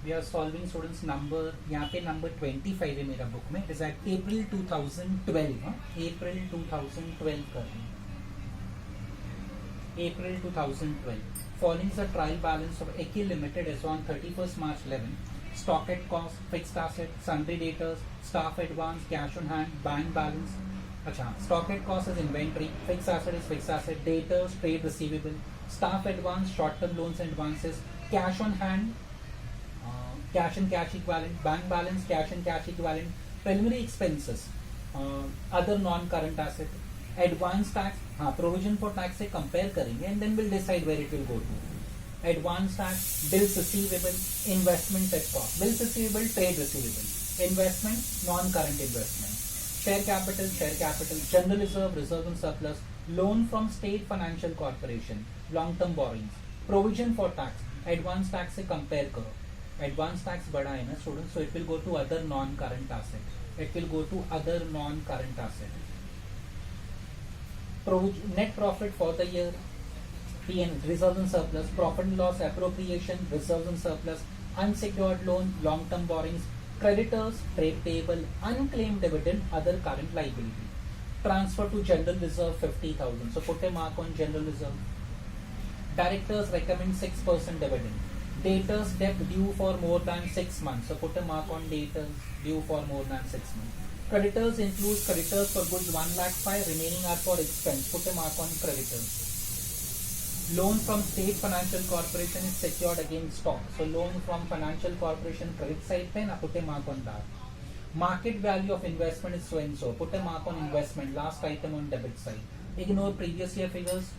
We are solving students number, यहाँ पे number 25 है मेरा बुक में. It is at April 2012. April 2012 कर रहे हैं. April 2012. Following is the trial balance of Eki Limited as on 31st March 11. Stock at cost, fixed asset, sundry debtors, staff advance, cash on hand, bank balance. अच्छा, stock at cost is inventory, fixed asset is fixed asset, debtors, trade receivable, staff advance, short-term loans and advances, cash on hand, cash and cash equivalent, bank balance, cash and cash equivalent, preliminary expenses, other non-current asset, advance tax. हाँ, provision for tax से compare करेंगे and then will decide where it will go to. Advance tax, bills receivable, investment at cost. Bills receivable, trade receivable, investment, non current investment, share capital, general reserve, reserve and surplus, loan from state financial corporation, long term borrowings, provision for tax. Advance tax से compare करो. Advance tax बड़ा है ना student, so it will go to other non current asset. It will go to other non current asset. Net profit for the year, P&L, reserves and surplus, profit and loss, appropriation, reserves and surplus, unsecured loan, long-term borrowings, creditors, trade payable, unclaimed dividend, other current liability. Transfer to general reserve 50,000. So put a mark on general reserve. Directors recommend 6% dividend. Debtors debt due for more than 6 months. So put a mark on debtors due for more than 6 months. Creditors includes creditors for goods 1,05,000, remaining are for expense. Put a mark on creditors. Loan from state financial corporation is secured against stock. So loan from financial corporation credit side पे ना, put a mark on that. Market value of investment is so and so. Put a mark on investment. Last item on debit side. Ignore previous year figures.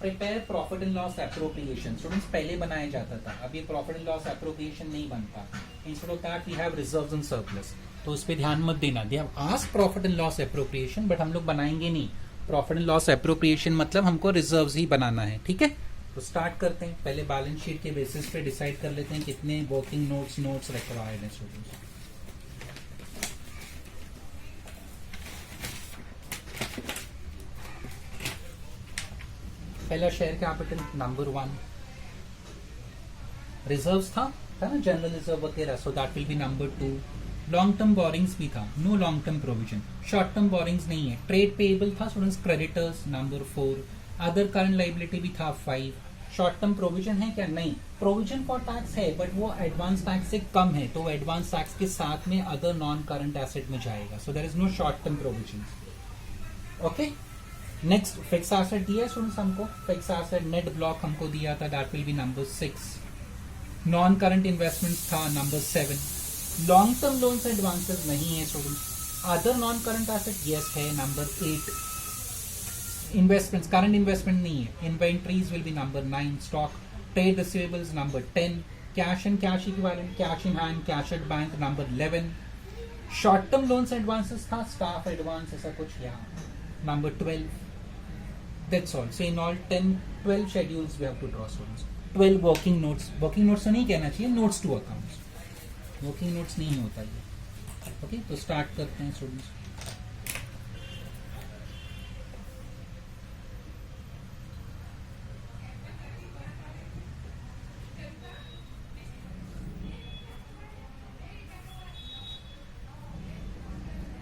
Prepare profit and loss appropriation. Students पहले बनाया जाता था, अब ये profit and loss appropriation नहीं बनता. Instead of that we have reserves and surplus. तो उस पर ध्यान मत देना. They have asked profit and loss appropriation, but हम लोग बनाएंगे नहीं. प्रॉफिट एंड लॉस एप्रोप्रिएशन मतलब हमको रिजर्व्स ही बनाना है. ठीक है, तो स्टार्ट करते हैं. पहले बैलेंस शीट के बेसिस पे डिसाइड कर लेते हैं कितने वर्किंग नोट्स रिक्वायर्ड है स्टूडेंट्स. पहला शेयर कैपिटल नंबर 1. रिजर्व्स था ना, जनरल रिजर्व वगैरह, so that will be number 2. Long term borrowings भी था, no long term provision. Short term borrowings नहीं है. ट्रेड पेएबल था students, creditors number 4. Other current liability भी था 5. शॉर्ट टर्म प्रोविजन है क्या? नहीं. प्रोविजन फॉर टैक्स है बट वो एडवांस टैक्स से कम है, तो एडवांस टैक्स के साथ में अदर नॉन करंट एसेट में जाएगा. So there is no short term provision. Okay, next fix asset दिया स्टूडेंट्स हमको. फिक्स एसेट नेट ब्लॉक हमको दिया था, that will be number 6. Non current investment था number 7. Long term loans advances नहीं है students. Other non current asset yes है, number 8. Investments, current investment नहीं है. Inventories will be number 9. Stock, trade receivables number 10. Cash and cash equivalent, cash in hand, cash at bank number 11. Short term loans advances था, staff advance ऐसा कुछ यहाँ, number 12. That's all. So in all 12 schedules we have to draw students. 12 working notes. Working notes तो नहीं कहना चाहिए, notes to accounts. Working notes नहीं होता ये. ओके, तो स्टार्ट करते हैं students.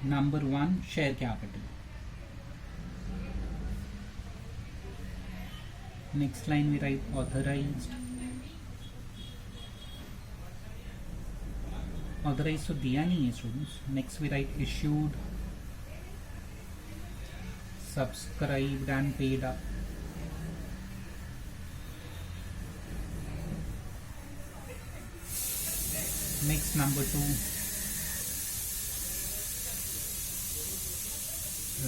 Number 1 share capital. Next line we write authorised. Authorise तो दिया नहीं है students. Next we write issued, subscribed and paid up. Next number 2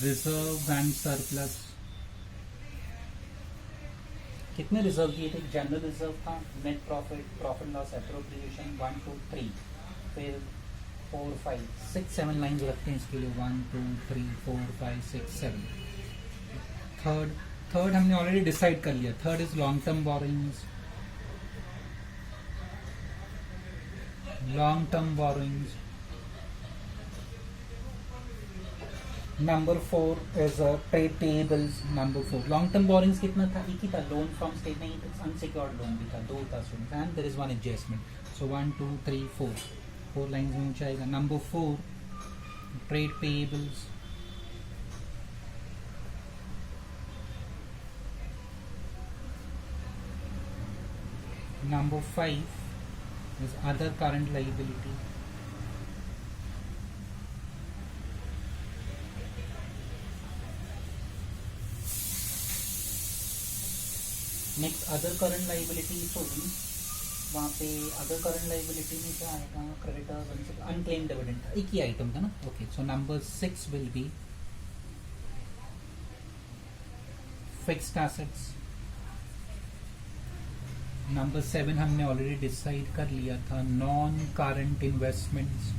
reserve and surplus. कितने रिजर्व दिए थे? जनरल रिजर्व था, net profit, profit loss appropriation 1 2 3, फिर 4 5 6 7 lines रखते हैं इसके लिए. 1 2 3 4 5 6 7. थर्ड हमने ऑलरेडी डिसाइड कर लिया. Third is long term borrowings. Number 4 is trade payables. Number 4 long term borrowings कितना था? एक ही था. लोन फ्रॉम स्टेट नहीं, अनसिक्योर्ड लोन भी था, 2 था student. And there is one adjustment. So so 1 2 3 4 4 lines में नीचे आएगा. Number 4 trade payables. Number 5 is other current liability. Next other current liability होगी. वहाँ पे other current liability में क्या आएगा? Creditors, unclaimed dividend. एक ही आइटम था ना. Okay, so number 6 will be fixed assets. Number 7 हमने ऑलरेडी डिसाइड कर लिया था, non current investments.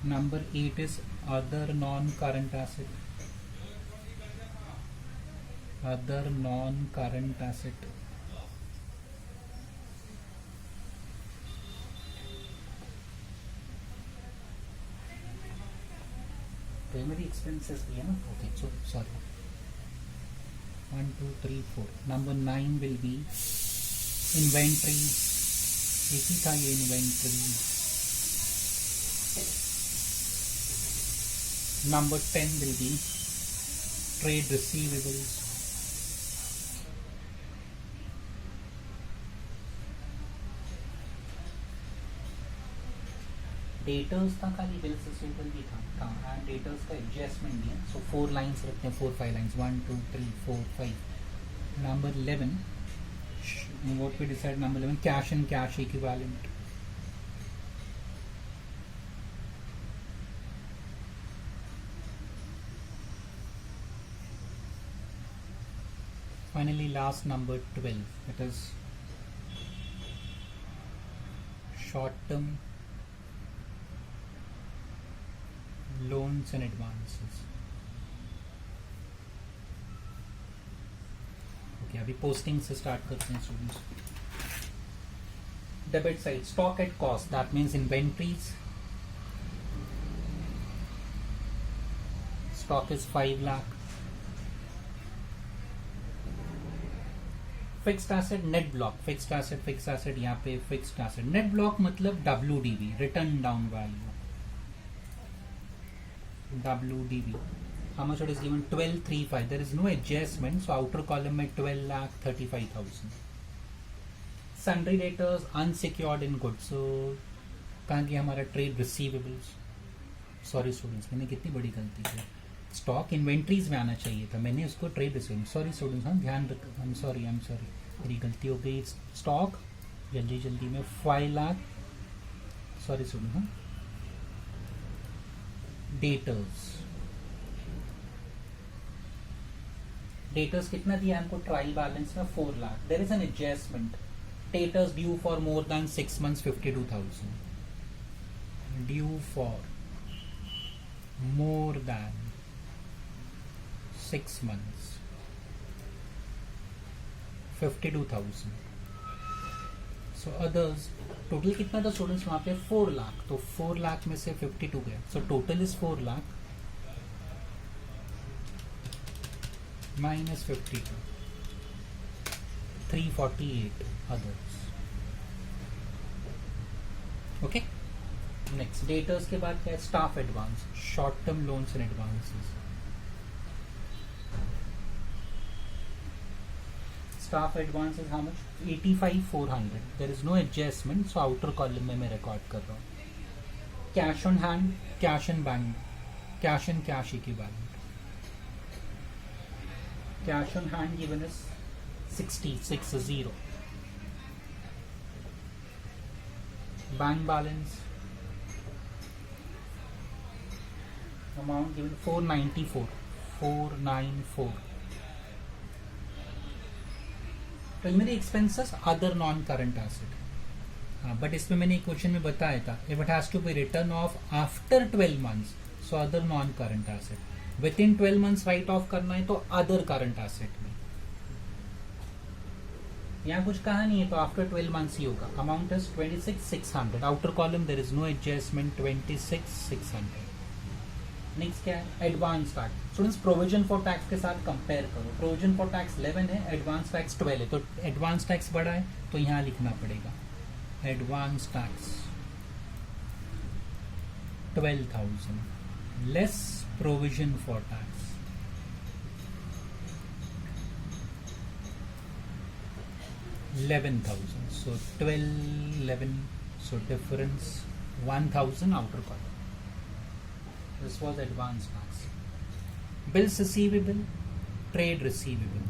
Number 8 is other non current asset. Other non current asset. Primary expenses भी है ना. Okay, so sorry. 1 2 3 4. Number 9 will be inventory. एक ही था ये inventory. Number 10 will be trade receivables. Debtors था, खाली बिल्स रिसीवेबल भी था. एंड डेटर्स का एडजस्टमेंट भी है. सो 4 लाइन्स रखते हैं, 4 5 lines. 1 2 3 4 5. Number 11 what we decide. Number 11 cash and cash equivalent. Finally last number 12, it is short term loans and advances. Okay, अभी पोस्टिंग से स्टार्ट करते हैं students. Debit side, stock at cost, that means inventories. Stock is 5 lakh. Fixed asset net block. Fixed asset यहाँ पे fixed asset. Net block मतलब WDV, written down value. WDV. How much it is given? 1235. There is no adjustment, so outer column में 12,35,000. Sundry debtors unsecured in goods. So कहाँ गया हमारा trade receivables. Sorry students, मैंने कितनी बड़ी गलती की. स्टॉक इन्वेंट्रीज में आना चाहिए था, मैंने उसको ट्रेड रिसीवेबल. सॉरी स्टूडेंट्स, हाँ ध्यान रख. आई एम सॉरी मेरी गलती हो गई. स्टॉक जल्दी में 5 लाख. Sorry student. हाँ, डेटर्स कितना दिया हमको ट्रायल बैलेंस में? 4 lakh. There is an adjustment. Debtors due for more than 6 months 52,000. Due for more than 6 months 52,000. So others total कितना था स्टूडेंट्स वहाँ पे? 4 लाख. तो 4 लाख में से 52 गया. So total is 4 lakh minus 52, 348 others. Okay, next debtors के बाद क्या है? Staff advance, short term loans and advances. Staff advance is how much? 85,400. There is no adjustment, so outer column में मैं रिकॉर्ड कर रहा हूँ. Cash on hand, cash in bank, cash and cash equivalent. Cash on hand given is 60. Bank balance amount given 494. Primary expenses other non current asset. But इसमें मैंने एक question में बताया था, if it has to be written off after 12 months, so other non current asset. With in 12 months right of करना है तो other current asset में. यहाँ कुछ कहा नहीं है तो आफ्टर 12 months ही होगा. Amount is 26,600. Outer column there is no adjustment. 26,600. Next क्या है, advance tax. Students provision for tax के साथ कंपेयर करो. प्रोविजन फॉर टैक्स 11 है, एडवांस टैक्स 12 है. तो एडवांस टैक्स बड़ा है तो यहाँ लिखना पड़ेगा advance tax 12,000 less provision for tax 11,000. So 12, 11. So difference 1,000 outer column. This was advance tax. Bills receivable, trade receivable.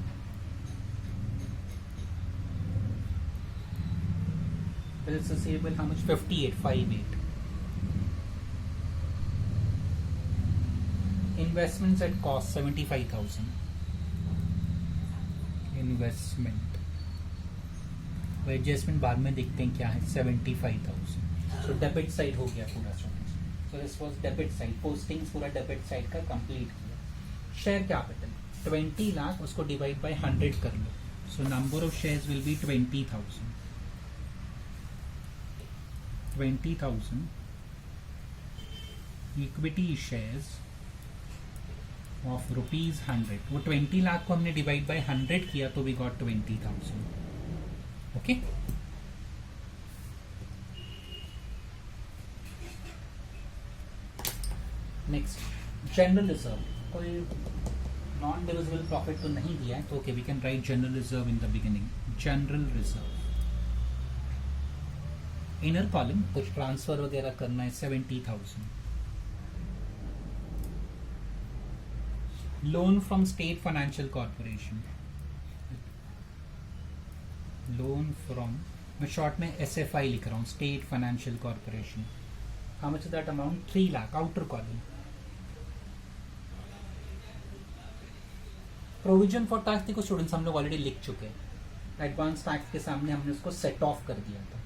Bills receivable, how much? 58. Investments at cost 75,000. Investment. वो adjustment बाद में देखते हैं क्या है. 75,000. सो डेबिट साइड हो गया पूरा students. So this was debit side. Postings पूरा डेबिट साइड का कंप्लीट किया. शेयर कैपिटल 20 लाख, उसको डिवाइड बाय 100 कर लो. So number of shares will be 20,000. 20,000 equity shares of ₹100. वो 20 लाख को हमने डिवाइड बाय 100 किया तो we got 20,000. Okay. Next general reserve. कोई नॉन डिविजिबल प्रॉफिट तो नहीं दिया है तो okay we can write general reserve in the beginning. General reserve inner column कुछ ट्रांसफर वगैरह करना है 70,000. Loan from state financial corporation. Loan from, मैं शॉर्ट में SFI लिख रहा हूँ, state financial corporation. How much that amount? 3 lakh outer column. Provision for tax देखो स्टूडेंट्स हम लोग ऑलरेडी लिख चुके हैं. एडवांस टैक्स के सामने हमने उसको सेट ऑफ कर दिया था.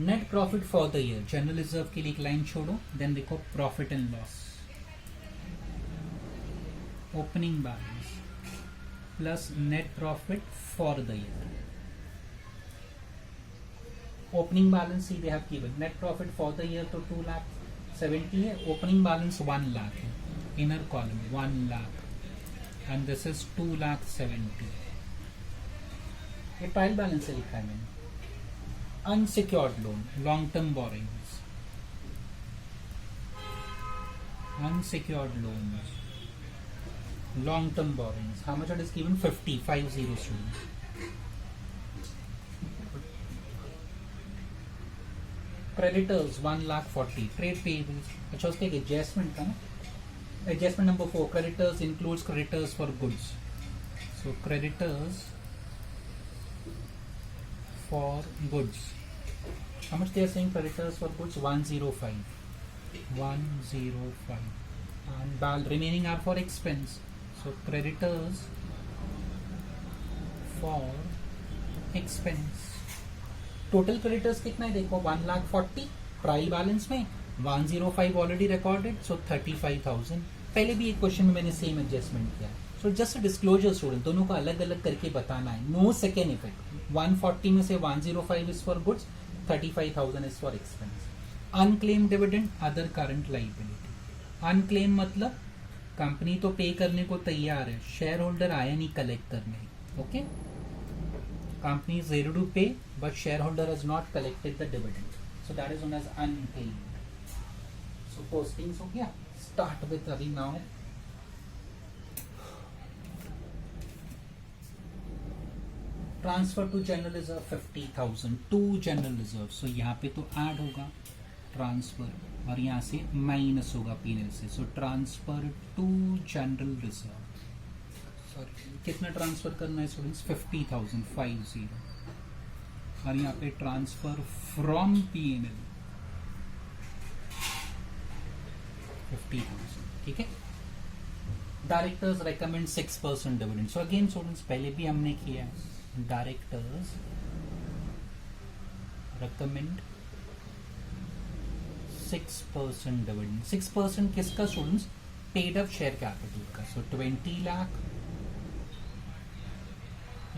Net profit for the year, general reserve के लिए एक लाइन छोड़ो. देन देखो profit and loss, opening balance plus net profit for the year. Opening balance सीधे have given. Net profit for the year तो 2,70,000 है. ओपनिंग बैलेंस 1 लाख है. Inner column 1 lakh and this is 2,70,000. ये ट्रायल बैलेंस से लिखा है मैंने. Unsecured loan, long term borrowings, unsecured loans, long term borrowings. How much it is given? 50 students. Creditors 1,40,000. Trade payables. अच्छा उसका एक adjustment था ना. Adjustment number 4. Creditors includes creditors for goods. So creditors for goods. How much they are saying creditors for goods? 105. 105. And remaining are for expense. So creditors for expense. Total creditors कितना है देखो 1,40,000 trial balance में 105 already recorded. सो 35,000. पहले भी एक question में मैंने same adjustment किया. सो जस्ट डिस्क्लोजर स्टूडेंट, दोनों को अलग अलग करके बताना है. No second effect. 140 में से 105 is for goods, 35,000 is for expense. Unclaim dividend, other current liability. Unclaim मतलब कंपनी तो पे करने को तैयार है, शेयर होल्डर आया नहीं कलेक्ट करने. Okay, company is ready to pay but share holder has not collected the dividend. So that is known as unclaim. So postings हो गया. स्टार्ट विद अभी now transfer to general reserve 50,000 to general reserve. So यहाँ पे तो add होगा transfer और यहाँ से माइनस होगा P&L से. So transfer to general reserve. Sorry कितना ट्रांसफर करना है स्टूडेंट्स? 50,000 50. और यहाँ पे ट्रांसफर फ्रॉम P&L 50,000. ठीक है. Directors recommend 6% dividend. So again students पहले भी हमने किया है. Directors recommend 6% dividend. 6% किसका students? Paid up share capital का. सो 20 lakh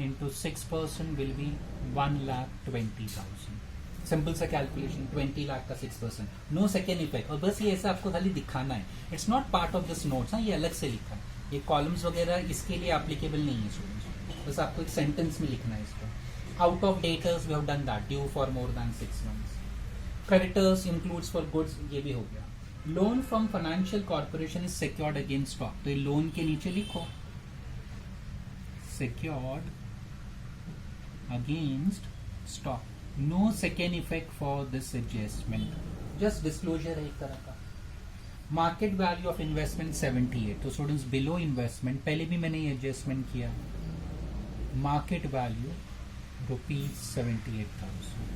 into 6% will be 1,20,000. Simple सा कैलकुलेशन 20 लाख का 6%, नो सेकेंड इफेक्ट। और बस ये ऐसा आपको खाली दिखाना है, it's not part of this notes. ये अलग से लिखा है, ये कॉलम्स वगैरह इसके लिए एप्लीकेबल नहीं है स्टूडेंट्स, बस आपको एक सेंटेंस में लिखना है इसको। Out of debtors we have done that, due for more than 6 months। Creditors includes for goods, ये भी हो गया। Loan from financial corporation is secured against stock, तो ये लोन के नीचे लिखो secured against stock, no second effect for this adjustment, just disclosure है एक तरह का। मार्केट वैल्यू ऑफ इन्वेस्टमेंट 78, तो स्टूडेंट्स बिलो इन्वेस्टमेंट, पहले भी मैंने ये एडजस्टमेंट किया। Market value ₹78,000,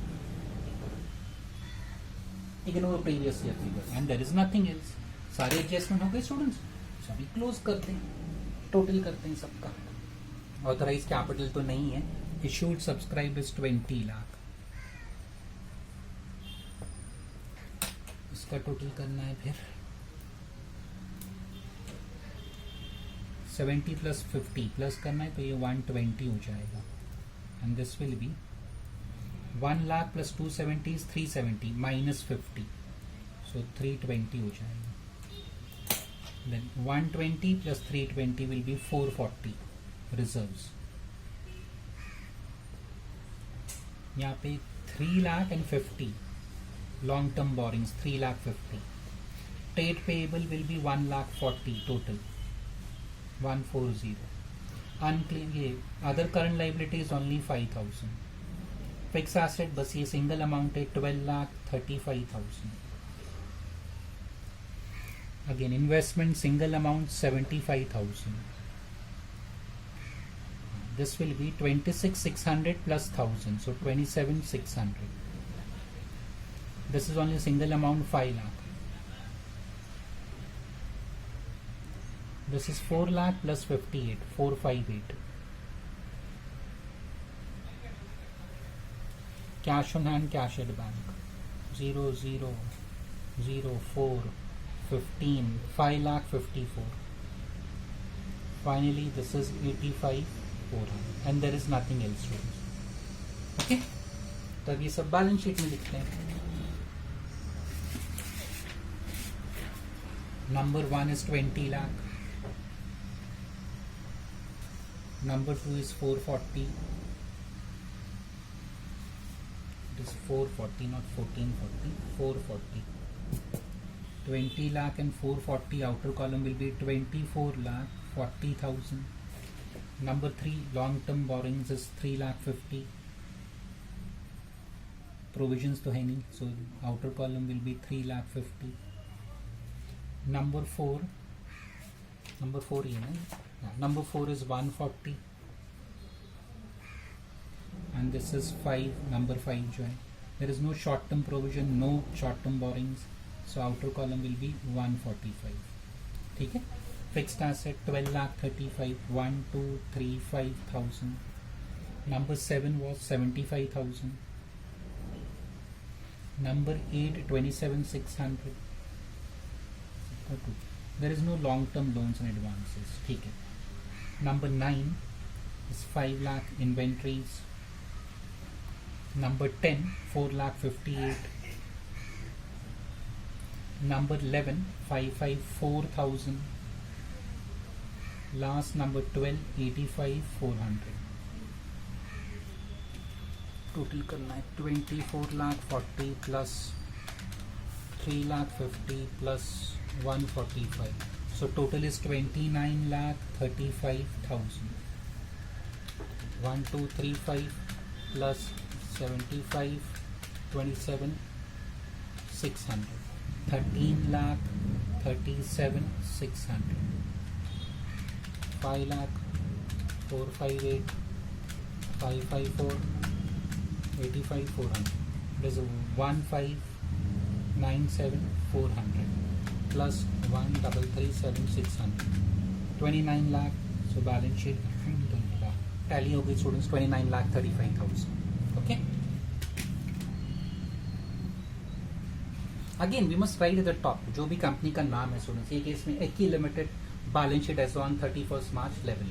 ignore previous year figure and there is nothing else. सारे एडजस्टमेंट हो गए स्टूडेंट्स, सभी क्लोज करते हैं, टोटल करते हैं सबका। ऑथराइज कैपिटल तो नहीं है, इशूड सब्सक्राइबर्स 20 लाख, इसका टोटल करना है फिर 70 + 50 प्लस करना है, तो ये 120 हो जाएगा। And this will B 1 lakh + 270 is 370 minus 50, so 320 हो जाएगा। Then 120 + 320 will be 440 reserves। यहाँ पे 3,50,000 long term borrowings, 3,50,000। Trade payable will be 1,40,000 total, 140। Unclaimed, ये other current liabilities only 5,000। Fix asset बस ये सिंगल अमाउंट है 12,35,000। Again investment single amount 75,000। This will B 26,600 + 1,000, so 27,600। This is only single amount 5 lakh. This is 4 lakh + 58, 458। Cash on hand, cash at bank 0, 0, 0, 4, 15, 5,54,000। Finally, this is 85,400 and there is nothing else to do. Okay? तो अब ये सब balance sheet में लिखते हैं। Number 1 is 20 lakh. Number 2 is 440. Is 440, not 1440, 440। 20 lakh and 440, outer column will be 24,40,000। Number 3, long term borrowings is 3,50,000। Provisions तो है नहीं, so outer column will be 3,50,000। Number 4 ये ना, number 4 is 140। and this is 5, number 5 जो है, there is no short term provision, no short term borrowings, so outer column will be 145। ठीक है। Fixed asset 12,35,000, 1,235,000। Number 7 was 75,000। Number 8 27,600। there is no long term loans and advances। ठीक है। Number 9 is 5 lakh inventories। Number 10 4,58,000। Number 11 554,000। Last number 12 85,400। Total करना है 24,40,000 plus 3,50,000 plus 145, so total is 29,35,000। 1,235 plus 75, 27,600, 13,37,600, 5,458, 554, 85,400. There's a 1,597,400 plus 1,337,600, 29 lakh. So balance sheet tally हो गई students 29,35,000. Okay. Again we must write at the top जो भी company का नाम है students. ये केस में एक्की limited balance sheet as on 31 March 11.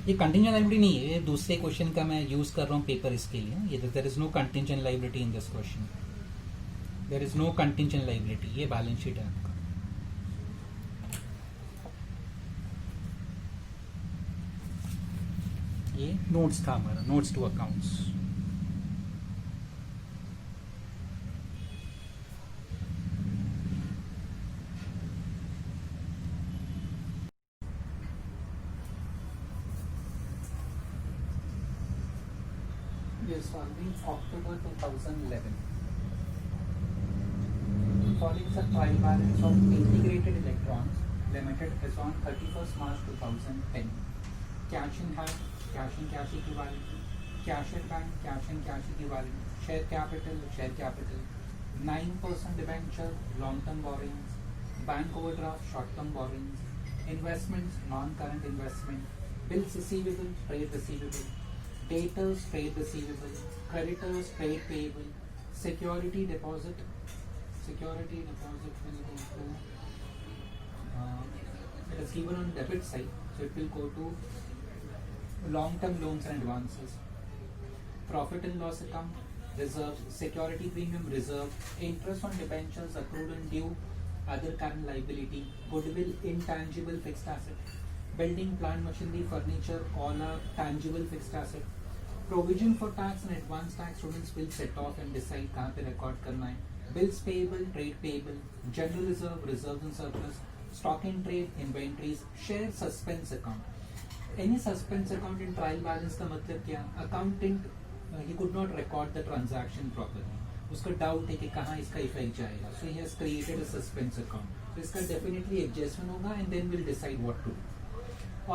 ये कंटिंजेंट लाइबिलिटी नहीं है, ये दूसरे क्वेश्चन का मैं यूज कर रहा हूँ पेपर इसके लिए. ये there is no contingent liability in this question. There is no contingent liability. ये बैलेंस शीट है आपका. ये नोट्स था हमारा, notes to accounts. Yes, following October 2011. Following the trial balance of Integrated Electrons Limited is on 31st March 2010. Cash in hand, cash and cash equivalent, cash at bank, cash and cash equivalent, share capital, 9% debenture, long-term borrowings, bank overdraft, short-term borrowings, investments, non-current investment, bills receivable, trade receivable, debtors, trade receivable, creditors, trade payable, security deposit will go to, it is given on debit side, so it will go to long-term loans and advances, profit and loss account, reserves, security premium, reserve, interest on debentures accrued and due, other current liability, goodwill, intangible fixed asset, building, plant, machinery, furniture, all are tangible fixed asset. Provision for tax and advance tax, students will set off and decide कहाँ पे record करना है. Bills payable, trade payable, general reserve, reserves and surplus, stock in trade, inventories, share suspense account. Any suspense account in trial balance का मतलब क्या? Accountant he could not record the transaction properly. उसका doubt है कि कहाँ इसका effect जाएगा. So he has created a suspense account. So इसका definitely adjustment होगा and then we'll decide what to do.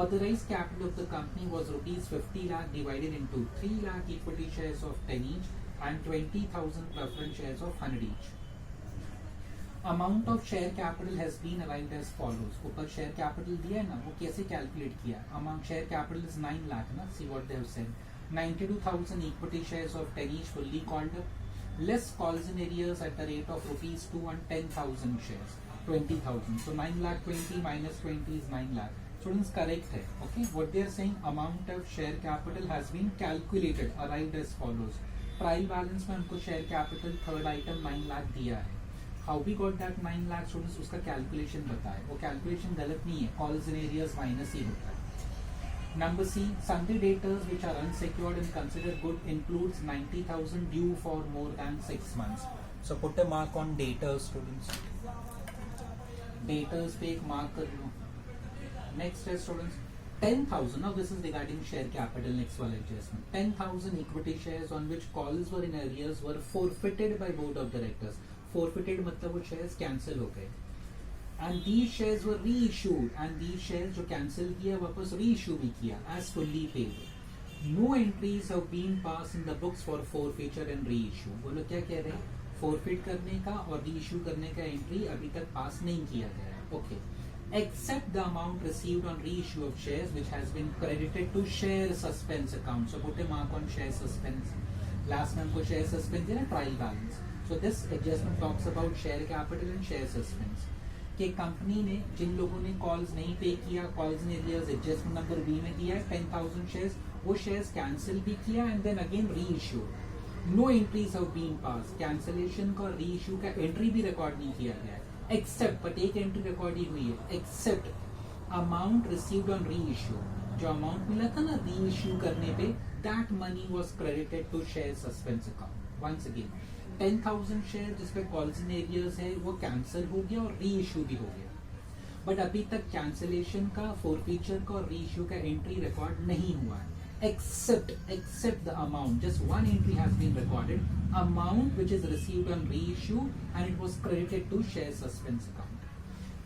Authorized capital of the company was rupees 50 lakh divided into 3 lakh equity shares of 10 each and 20,000 preference shares of 100 each. Amount of share capital has been arrived as follows. ऊपर share capital दिया है ना, वो कैसे calculate किया? Amount share capital is 9 lakh ना. See what they have said. 92,000 equity shares of 10 each fully called up. Less calls in arrears at the rate of rupees 2 and 10,000 shares. 20,000. So 9 lakh 20 minus 20 is 9 lakh. Students, correct है. Okay, what they are saying, amount of share capital has been calculated, arrived as follows. Trial balance में हमको share capital third item 9 lakh दिया है. How we got that 9 lakh, students, उसका calculation बताए. वो calculation गलत नहीं है, calls in arrears minus ही होता है. Number C, sundry debtors which are unsecured and considered good includes 90,000 due for more than 6 months. So put a mark on debtors, students. Debtors पे एक mark कर लो. Next is, students, 10,000. Now this is regarding share capital. Next one adjustment. 10,000 equity shares on which calls were in arrears were forfeited by board of directors. Forfeited मतलब वो shares cancel हो गए. And these shares were reissued. And these shares जो cancel किया वापस reissue भी किया as fully paid. No entries have been passed in the books for forfeiture and reissue. वो लोग क्या कह रहे हैं? Forfeit करने का और reissue करने का entry अभी तक pass नहीं किया गया है. Okay. Except the amount received on reissue of shares which has been credited to share suspense account. So put a mark on share suspense. Last month को share suspense है ना, trial balance. So this adjustment talks about share capital and share suspense. कि company ने जिन लोगों ने calls नहीं पे किया, कॉल्स ने एडजस्टमेंट नंबर बी में दिया है 10,000 शेयर्स, वो शेयर्स कैंसिल भी किया and then again reissue. No entries have been pass. Cancellation का री इश्यू का एंट्री भी रिकॉर्ड नहीं किया गया है. एक्सेप्ट, बट एक एंट्री रिकॉर्ड ही हुई है, except amount received on reissue. जो अमाउंट मिला था ना री इश्यू करने पे, that money was credited to share suspense account. Once again 10,000 share जिसपे कॉल्स इन एरियर्स है वो कैंसिल हो गया और री इश्यू भी हो गया. बट अभी तक कैंसिलेशन का, फोरफीचर का और री इश्यू का एंट्री रिकॉर्ड नहीं हुआ है. Except the amount, just one entry has been recorded, amount which is received on reissue and it was credited to share suspense account.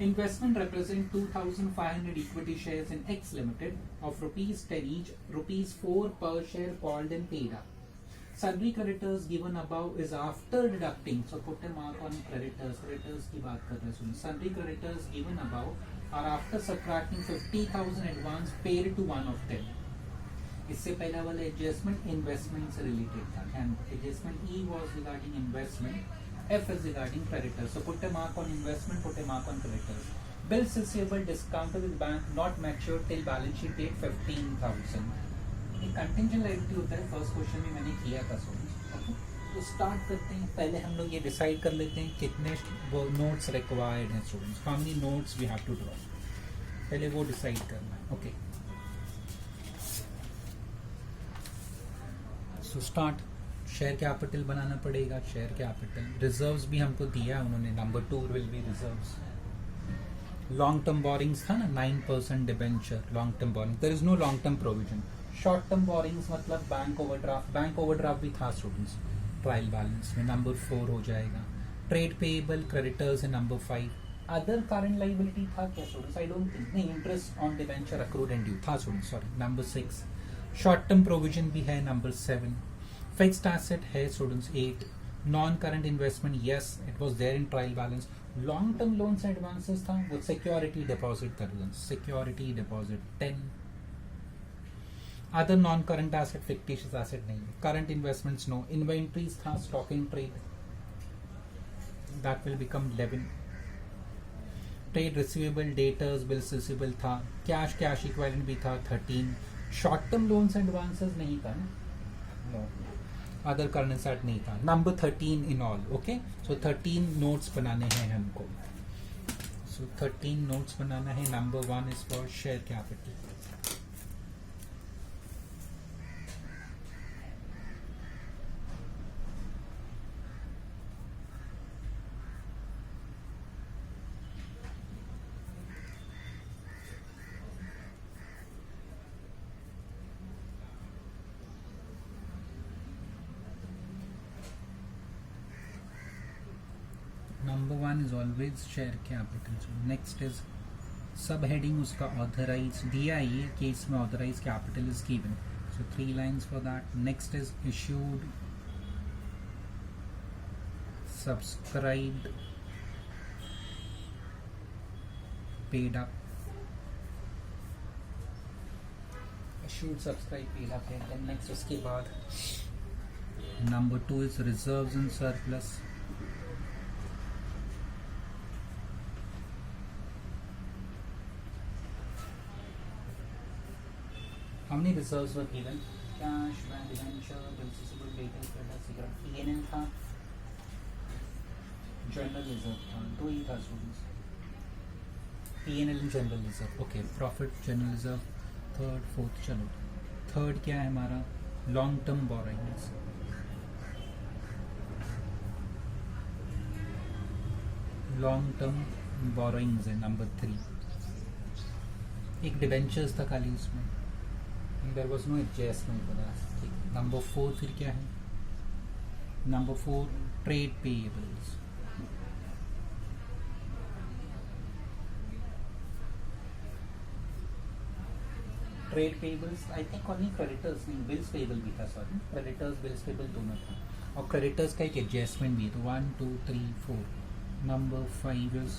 Investment represent 2,500 equity shares in X Limited of rupees 10 each, rupees 4 per share called and paid up. Sundry creditors given above is after deducting, so put a mark on creditors. Creditors की बात कर रहे हैं. Sundry creditors given above are after subtracting 50,000 advance paid to one of them. इससे पहला वाला adjustment investment से related था. Adjustment E was regarding investment, F is regarding creditors. So put a mark on investment, put a mark on creditors. Bills receivable discounted with bank not matured till balance sheet date 15,000. एक contingent liability होता है, first question में मैंने किया था students. Okay, तो start करते हैं। पहले हम लोग ये डिसाइड कर लेते हैं कितने वो नोट्स रिक्वायर्ड हैं students, how many notes we have to draw, पहले वो डिसाइड करना है। Okay, so start. Share capital बनाना पड़ेगा, शेयर कैपिटल। रिजर्व्स भी हमको दिया है उन्होंने, number 2 will be reserves. Long term borrowings था ना, 9% debenture long term borrowing, there is no long term provision. Short term borrowings मतलब बैंक ओवरड्राफ्ट, बैंक ओवरड्राफ्ट भी था स्टूडेंट्स ट्रायल बैलेंस में, नंबर 4 हो जाएगा। ट्रेड पेएबल, क्रेडिटर्स है number 5। Other current liability था क्या स्टूडेंट्स? आई डोंट थिंक, नहीं, interest on debenture accrued and due था students, sorry, number 6। Short term provision भी है नंबर 7। फिक्स्ड एसेट है students 8। Non current investment, yes it was there in trial balance. Long term loans advances था, वो security deposit था, security deposit 10। Other non current asset, fictitious asset नहीं है। Current investments no. Inventories था, stock in trade, that will become 11। Trade receivable, debtors, bills receivable था। Cash equivalent भी था 13। Short term loans advances नहीं था ना, नो। अदर करंट एसेट नहीं था, number 13 in all. Okay, so 13 notes बनाने हैं हमको। सो 13 नोट्स बनाना है। Number 1 is for share capital. Number 1 is always share capital. So next is subheading, उसका authorize दिया है, ये केस में authorize capital is given. So 3 lines for that. Next is issued, subscribed, paid up. Issued, subscribed, paid up. And then next उसके बाद number 2 is reserves and surplus. How many reserves were given? Cash, bank debenture, bills receivable, debtors, creditors, security, P&L था, general reserve था, 2 ही था students, P&L and general reserve. Okay, profit, general reserve, third, fourth. चलो, third क्या है हमारा? Long term borrowings. Long term borrowings है number 3। एक debentures था खाली उसमें, there was no adjustment for that. Number 4 फिर क्या है? Number 4 trade payables. Trade payables, I think only creditors नहीं, bills payable भी था, sorry, creditors bills payable दोनों था, और creditors का एक adjustment भी है, तो 1 2 3 4। Number 5 is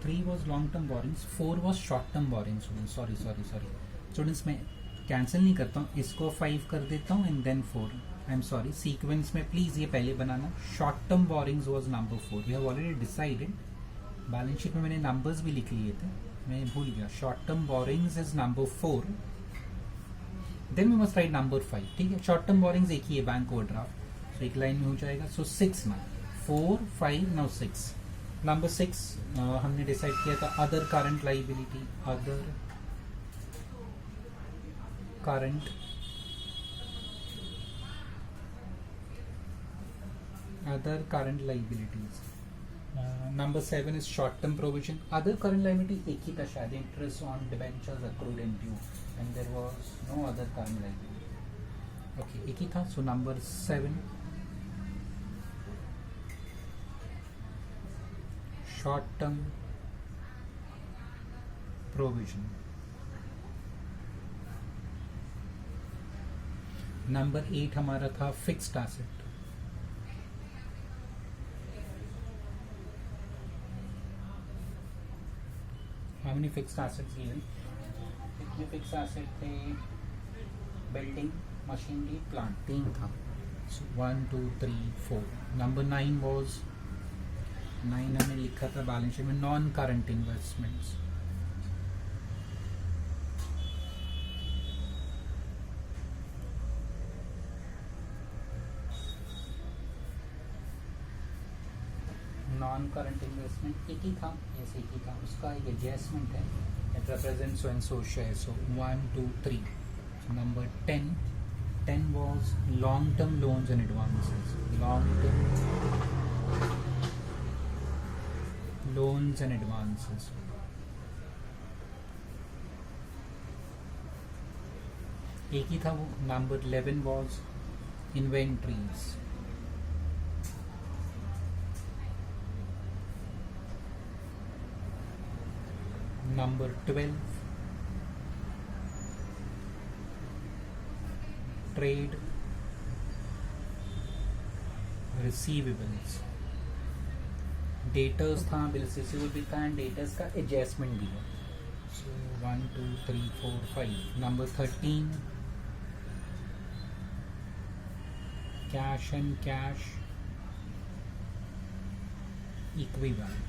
3 was long term borrowings, 4 was short term borrowings. Sorry students, मैं कैंसिल नहीं करता हूँ, इसको 5 कर देता हूँ and then 4। I am sorry, sequence में प्लीज ये पहले बनाना। Short term borrowings was number 4, we have already decided. Balance sheet में मैंने नंबर्स भी लिख लिए थे, मैं भूल गया। Short term borrowings is number 4, then we must write number 5। ठीक है, शॉर्ट टर्म बोरिंग्स एक ही है, बैंक ओवरड्राफ्ट, सो एक लाइन में हो जाएगा। सो 6 ना, 4 5 नाउ 6। नंबर 6 हमने डिसाइड किया था other current liability, other current liabilities. Number 7 is short term provision. Other current liability एक ही था शायद, interest on debentures accrued and due, and there was no other current liability. Okay, एक ही था। So number 7 short term provision. Number 8 हमारा था fixed asset. How many fixed assets given? कितने फिक्स्ड एसेट थे? बिल्डिंग, मशीनरी, प्लांट, 3 था। So 1 2 3 4. Number 9 was 9 हमने लिखा था बैलेंस शीट में non current investments. Non current investment एक ही था, ऐसे एक ही था, उसका एक एडजस्टमेंट है. It represent so and so share. So 1 2 3. Number 10 was long term loans and advances. Long term loans and advances. एक ही था वो. Number 11 was inventories. Number 12 trade receivables. Debtors था, बिल्स रिसीवेबल भी था एंड डेटर्स का adjustment भी है. सो 1 2 3 4 5. Number 13 cash and cash equivalent.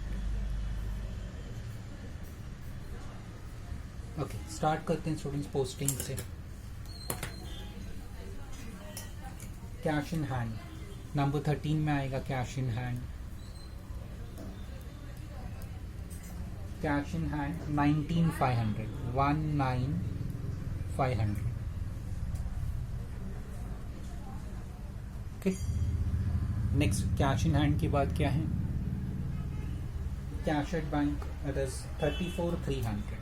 Okay, start करते हैं स्टूडेंट्स पोस्टिंग से. कैश इन हैंड नंबर 13 में आएगा. Cash in hand, cash in hand 19,500. 19,500. Okay, next cash in hand के बाद क्या है? Cash at bank, it is 34,300.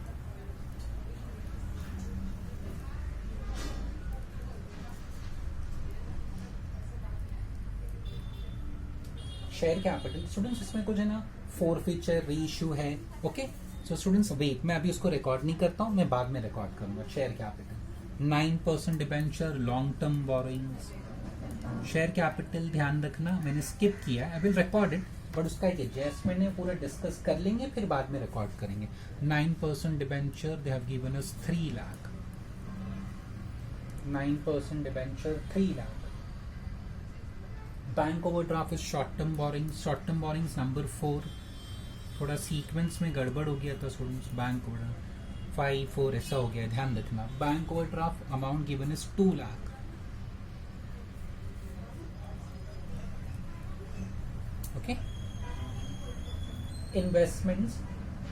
Share capital students, इसमें कुछ है ना फोरफीचर री इशू है. ओके, सो स्टूडेंट्स वेट, मैं अभी उसको रिकॉर्ड नहीं करता हूँ, मैं बाद में रिकॉर्ड करूंगा. Share capital 9% debenture, long term borings. Share capital ध्यान रखना, मैंने स्किप किया. आई विल रिकॉर्ड इट, बट उसका एक एडजस्टमेंट है, पूरा डिस्कस कर लेंगे, फिर बाद में रिकॉर्ड करेंगे. 9% debenture, they have given us 3 lakh. 9% debenture 3 lakh. Bank overdraft is short term borings. Short term borrowings number 4. थोड़ा सीक्वेंस में गड़बड़ हो गया था स्टूडेंट्स. बैंक ओवरड्राफ्ट 5 4 ऐसा हो गया, ध्यान रखना. Bank overdraft amount given is 2 lakh. Okay, investments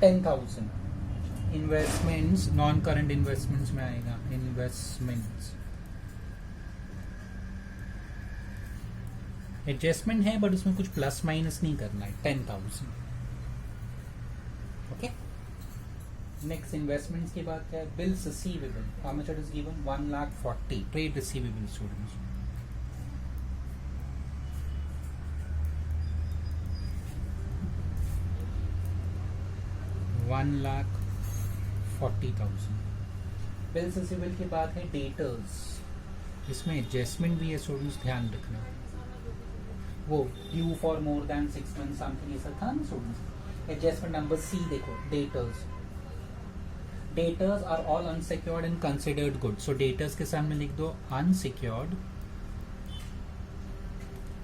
10,000. Investments non current investments में आएगा. इन्वेस्टमेंट्स एडजस्टमेंट है, बट उसमें कुछ प्लस माइनस नहीं करना है. 10,000. ओके, नेक्स्ट इन्वेस्टमेंट्स के बाद क्या है? Bills receivable. How much it is given? 1,40,000. Trade receivable students. $1,40,000. Bills receivable के बाद है डेटर्स. इसमें एडजस्टमेंट भी है स्टूडेंट्स, ध्यान रखना. वो due for more than 6 month something ऐसा था ना स्टूडेंट्स. एडजस्टमेंट नंबर सी देखो, debtors. Debtors are all unsecured and considered good. So debtors के सामने लिख दो अनसिक्योर्ड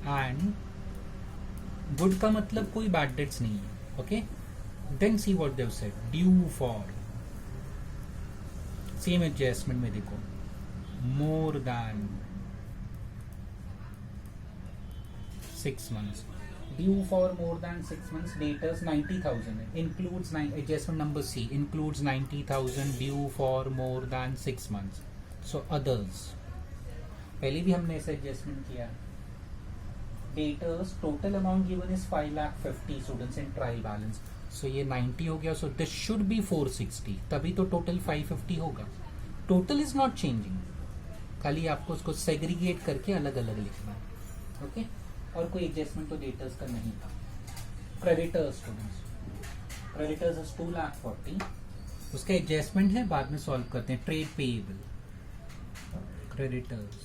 एंड गुड का मतलब कोई बैड डेट्स नहीं है. Okay, then see what they've said. Due for, same adjustment में देखो, more than 6 months. Due for more than 6 months. Debtors 90,000. Includes adjustment number C. Includes 90,000 due for more than 6 months. So others. पहले भी हमने ऐसा adjustment किया. Debtors total amount given is 5,50,000 students in trial balance. So ये 90 हो गया. So this should be 460. तभी तो total 550 होगा. Total is not changing. खाली आपको उसको सेग्रीगेट करके अलग अलग लिखना है. ओके, और कोई एडजस्टमेंट तो डेटर्स का नहीं था. Creditors students, creditors is 2,40,000. उसका एडजस्टमेंट है, बाद में सॉल्व करते हैं. ट्रेड पेएबल, क्रेडिटर्स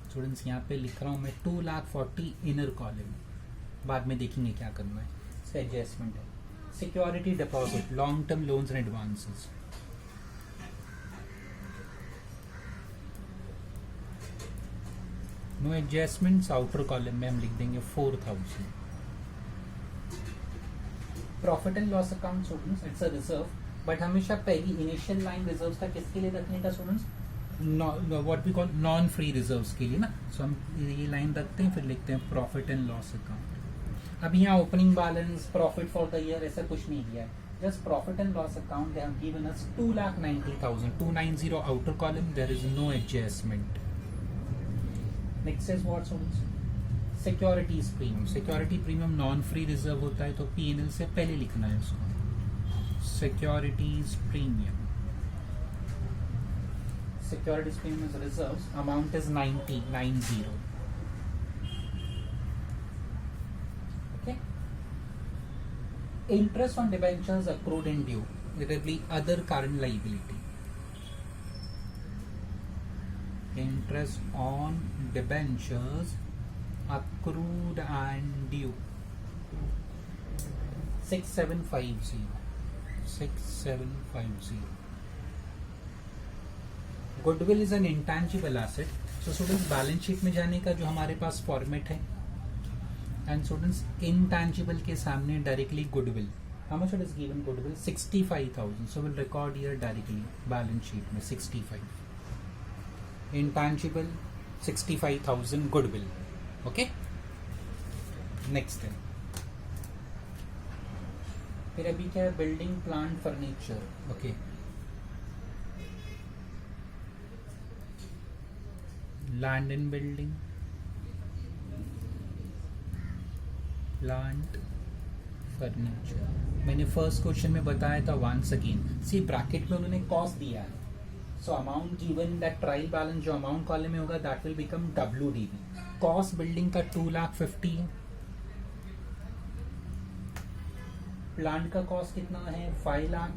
स्टूडेंट्स यहाँ पे लिख रहा हूँ मैं 2,40,000 इनर कॉलम, बाद में देखेंगे क्या करना है. इसका एडजस्टमेंट है. Security deposit, long term loans and advances. No adjustments, outer column में हम लिख देंगे 4000. Profit and loss account students it's a reserve, but हमेशा पहली इनिशियल लाइन रिजर्व्स का किसके लिए रखने का students? What we call non free reserves के लिए ना. सो हम ये लाइन रखते हैं, फिर लिखते हैं प्रॉफिट एंड लॉस अकाउंट. अब यहाँ opening balance, profit for the year ऐसा कुछ नहीं दिया है. Just profit and loss account, they have given us 2,90,000, 290 outer column, there is no adjustment. Next is what students? Securities premium. Security premium non-free reserve होता है, तो P&L से पहले लिखना है उसको. Securities premium. Securities premium is reserves. Amount is 90. Interest on debentures accrued and due. It will be other current liability. Interest on debentures accrued and due. 6750. 6750. Goodwill is an intangible asset. So students, balance sheet में जाने का जो हमारे पास format है, and students intangible के सामने directly goodwill. How much it is given goodwill? 65,000. So we'll record here directly balance sheet में 65. Intangible 65,000 goodwill. Okay. Next है. फिर अभी क्या है? Building, plant, furniture. Okay. Land and building. Plant, furniture. मैंने first question में बताया था वंस अगेन. सी ब्रैकेट में उन्होंने कॉस्ट दिया है. सो amount given that trial balance जो अमाउंट कॉलम में होगा that will become WDV. Cost building का 2,50,000 है. प्लांट का कॉस्ट कितना है? 5 लाख.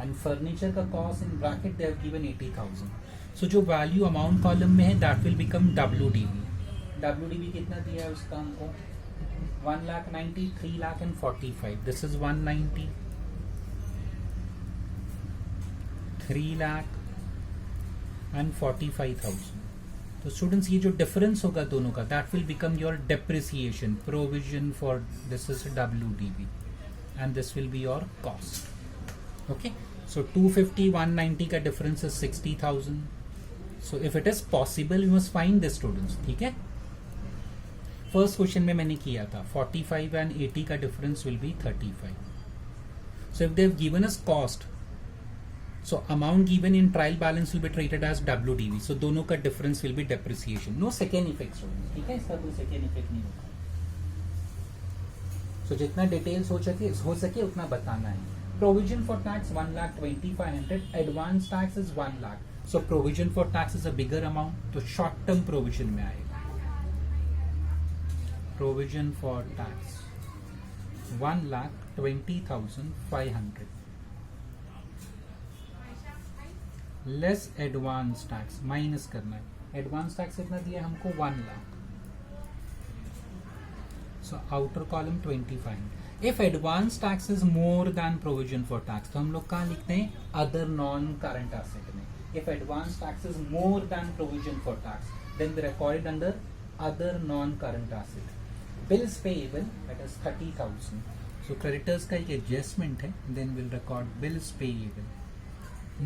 एंड फर्नीचर का cost in bracket they have given 80,000. सो जो वैल्यू अमाउंट कॉलम में है that will become WDV. WDV कितना दिया है उसका हमको? 1,90,000, 3 lakh and 45. This is 190, 3 lakh and 45,000. तो स्टूडेंट्स ये जो डिफरेंस होगा दोनों का that will become your depreciation. Provision for this is WDV and this will be your cost. Okay. So 250, 190 का difference is 60,000. So if it is possible you must find this students. ठीक है. First question में मैंने किया था 45 and 80 का difference will be 35. So if they have given us cost, so amount given in trial balance will be treated as WDV. So दोनों का difference will be depreciation. No second effect students. ठीक है. इसका कोई second effect नहीं होगा. सो जितना details हो सके उतना बताना है. Provision for tax 1,20,500. Advance tax is 1 lakh. So provision for tax is a bigger amount, तो शॉर्ट टर्म प्रोविजन में आएगा. Provision for tax 1,20,500 less advance tax minus करना है. एडवांस टैक्स कितना दिया हमको? 1 लाख. सो outer column 25. If advance tax is more than provision for tax तो हम लोग कहाँ लिखते हैं? अदर नॉन करंट एसेट में. If advance tax is more than provision for tax, then they record it under other non-current asset. Bills payable, that is 30,000. So creditors का एक adjustment है, then we'll record bills payable.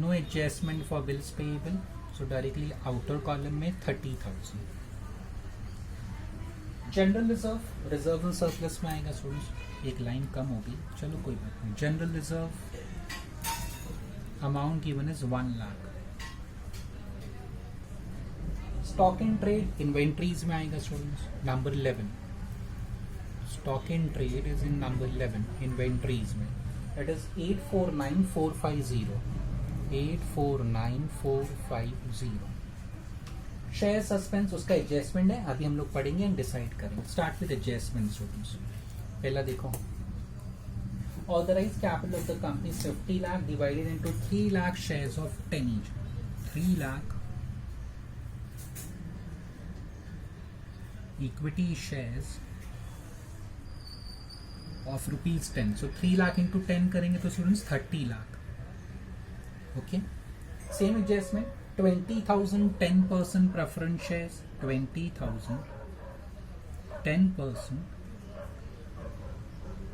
No adjustment for bills payable, so directly outer column में 30,000. General reserve, reserve and surplus में आएगा students. एक line कम होगी, चलो कोई बात नहीं. General reserve amount given is 1 lakh. Stock in trade inventories में आएगा students. Number 11. Stock in trade is in number 11 inventories में. That is 849,450. 849,450. शेयर सस्पेंस उसका एडजस्टमेंट है, अभी हम लोग पढ़ेंगे एंड डिसाइड करेंगे. Start with adjustment students. पहला देखो, authorise capital of the company 50 lakh divided into 3 lakh shares of 10 each. 3 lakh equity shares of ₹10. So 3 lakh into 10 करेंगे तो students 30 lakh. Okay. Same adjustment 20,000 10% preference shares, 20,000 10%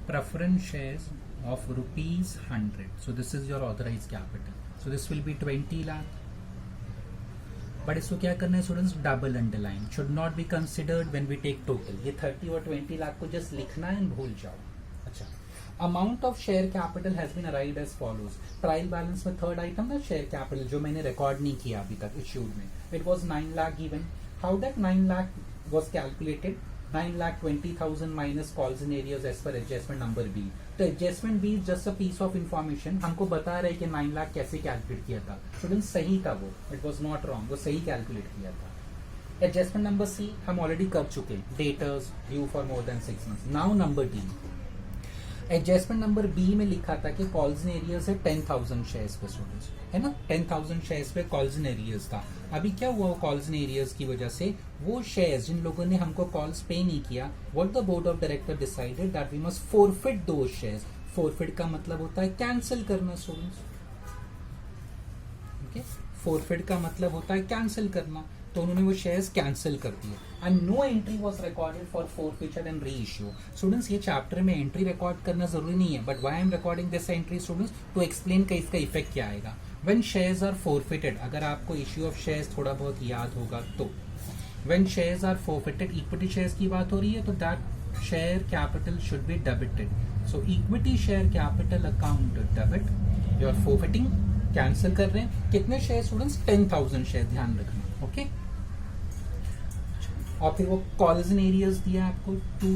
preference shares of rupees 100. So this is your authorized capital. So this will be 20 lakh. But इसको क्या करना है students, double underline, should not be considered when we take total. ये 30 और 20 लाख को just लिखना है, भूल जाओ. अच्छा, amount of share capital has been arrived as follows. Trial balance में थर्ड आइटम ना शेयर कैपिटल, जो मैंने रिकॉर्ड नहीं किया अभी तक इश्यूड में, it was 9 lakh given. How that 9 lakh was calculated? 9,20,000 minus calls in areas as per adjustment number B. तो adjustment B is just a piece of information. हमको बता रहे कि 9 लाख कैसे कैलकुलेट किया था. स्टूडेंट सही था वो, इट वॉज नॉट रॉन्ग, वो सही कैलकुलेट किया था. एडजस्टमेंट नंबर सी हम ऑलरेडी कर चुके हैं, debtors due for more than 6 months. Now number D, adjustment number B में लिखा था कि कॉल्स इन एरियर्स है 10,000 शेयर्स पे स्टूडेंट्स, है ना. 10,000 शेयर्स पे कॉल्स इन एरियर्स था. अभी क्या हुआ कॉल्स इन एरियर्स की वजह से, वो शेयर्स जिन लोगों ने हमको कॉल्स पे नहीं किया, what the board of director decided that we must forfeit those shares. Forfeit का मतलब होता है कैंसिल करना स्टूडेंट्स. ओके, फोरफिट का मतलब होता है कैंसिल करना. तो उन्होंने वो शेयर्स कैंसिल कर दिए. And no entry was recorded for forfeiture and reissue. Students ये चैप्टर में एंट्री रिकॉर्ड करना जरूरी नहीं है, but why I am recording this entry students, to explain का इसका इफेक्ट क्या आएगा. व्हेन शेयर्स आर फोरफिटेड, अगर आपको इश्यू ऑफ शेयर्स थोड़ा बहुत याद होगा तो, when shares are forfeited, equity shares की बात हो रही है, तो that share capital should be debited. So equity share capital account debit, you are forfeiting, cancel कर रहे हैं. कितने शेयर स्टूडेंट्स? 10,000 शेयर, ध्यान रखना. ओके, और फिर वो कॉल्स इन एरियाज दिया आपको, टू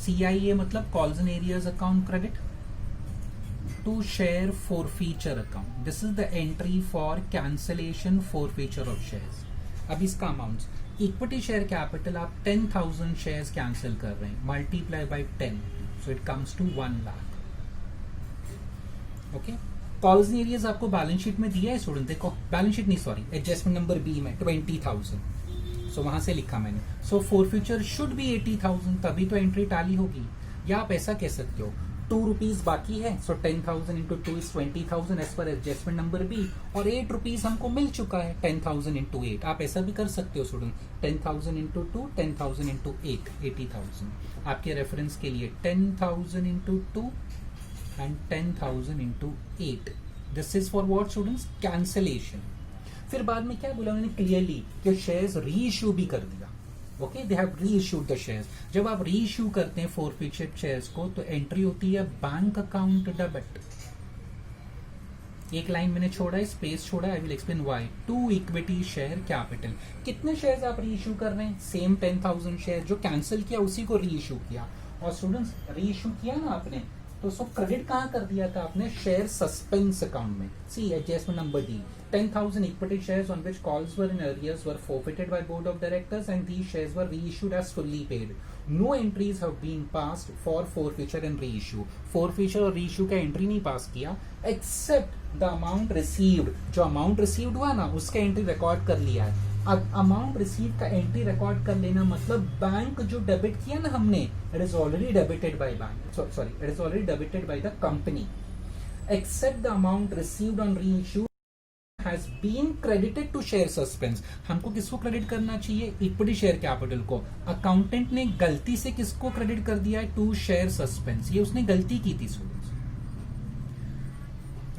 CIA मतलब calls in arrears account credit to share forfeiture account. This is the entry for cancellation forfeiture of shares. अब इसका अमाउंट, इक्विटी शेयर कैपिटल आप 10,000 शेयर्स कैंसिल कर रहे हैं, multiply by 10, so it comes to 1 lakh. Okay, calls in arrears आपको balance sheet में दिया है स्टूडेंट. देखो बैलेंस शीट नहीं, सॉरी, एडजस्टमेंट नंबर बी में 20,000, सो वहां से लिखा मैंने. सो फॉरफीचर शुड बी 80,000, तभी तो एंट्री टाली होगी. या आप ऐसा कह सकते हो, 2 रुपीज बाकी है, so 10,000 into 2 is 20,000 as per adjustment number B, और 8 रुपीज हमको मिल चुका है. 10,000 इंटू 8, आप ऐसा भी कर सकते हो स्टूडेंट. 10,000 into 2, 10,000 into 8, 80,000. आपके रेफरेंस के लिए 10,000 into 2 and 10,000 into 8. This is for what students? Cancellation. फिर बाद में क्या बोला उन्होंने क्लियरली कि शेयर्स री इश्यू भी कर दिया. ओके, दे हैव री इश्यूड द शेयर्स. जब आप री इश्यू करते हैं फोरफिचर शेयर्स को, तो एंट्री होती है बैंक अकाउंट डेबिट. एक लाइन मैंने छोड़ा है, स्पेस छोड़ा, I will explain why. To equity share capital. कितने शेयर्स आप री इश्यू कर रहे हैं? सेम 10,000 शेयर, जो कैंसिल किया उसी को री इश्यू किया. और स्टूडेंट्स री इश्यू किया ना आपने, तो उसको क्रेडिट कहाँ कर दिया था आपने? शेयर सस्पेंस अकाउंट में. See adjustment number D, 10,000 equity shares on which calls were in arrears were forfeited by board of directors and these shares were reissued as fully paid. No entries have been passed for forfeiture and reissue. Forfeiture और reissue का entry नहीं pass किया, except the amount received. जो amount received हुआ ना, उसका entry record कर लिया है. अब अमाउंट रिसीव का एंट्री रिकॉर्ड कर लेना मतलब बैंक जो डेबिट किया ना हमने, it is already debited by bank, sorry, it is already debited by the company, except the amount received on reissue has been credited to share suspense. हमको किसको क्रेडिट करना चाहिए? इक्विटी शेयर कैपिटल को. Accountant ने गलती से किसको credit कर दिया है? To share suspense. ये उसने गलती की थी स्टूडेंट्स.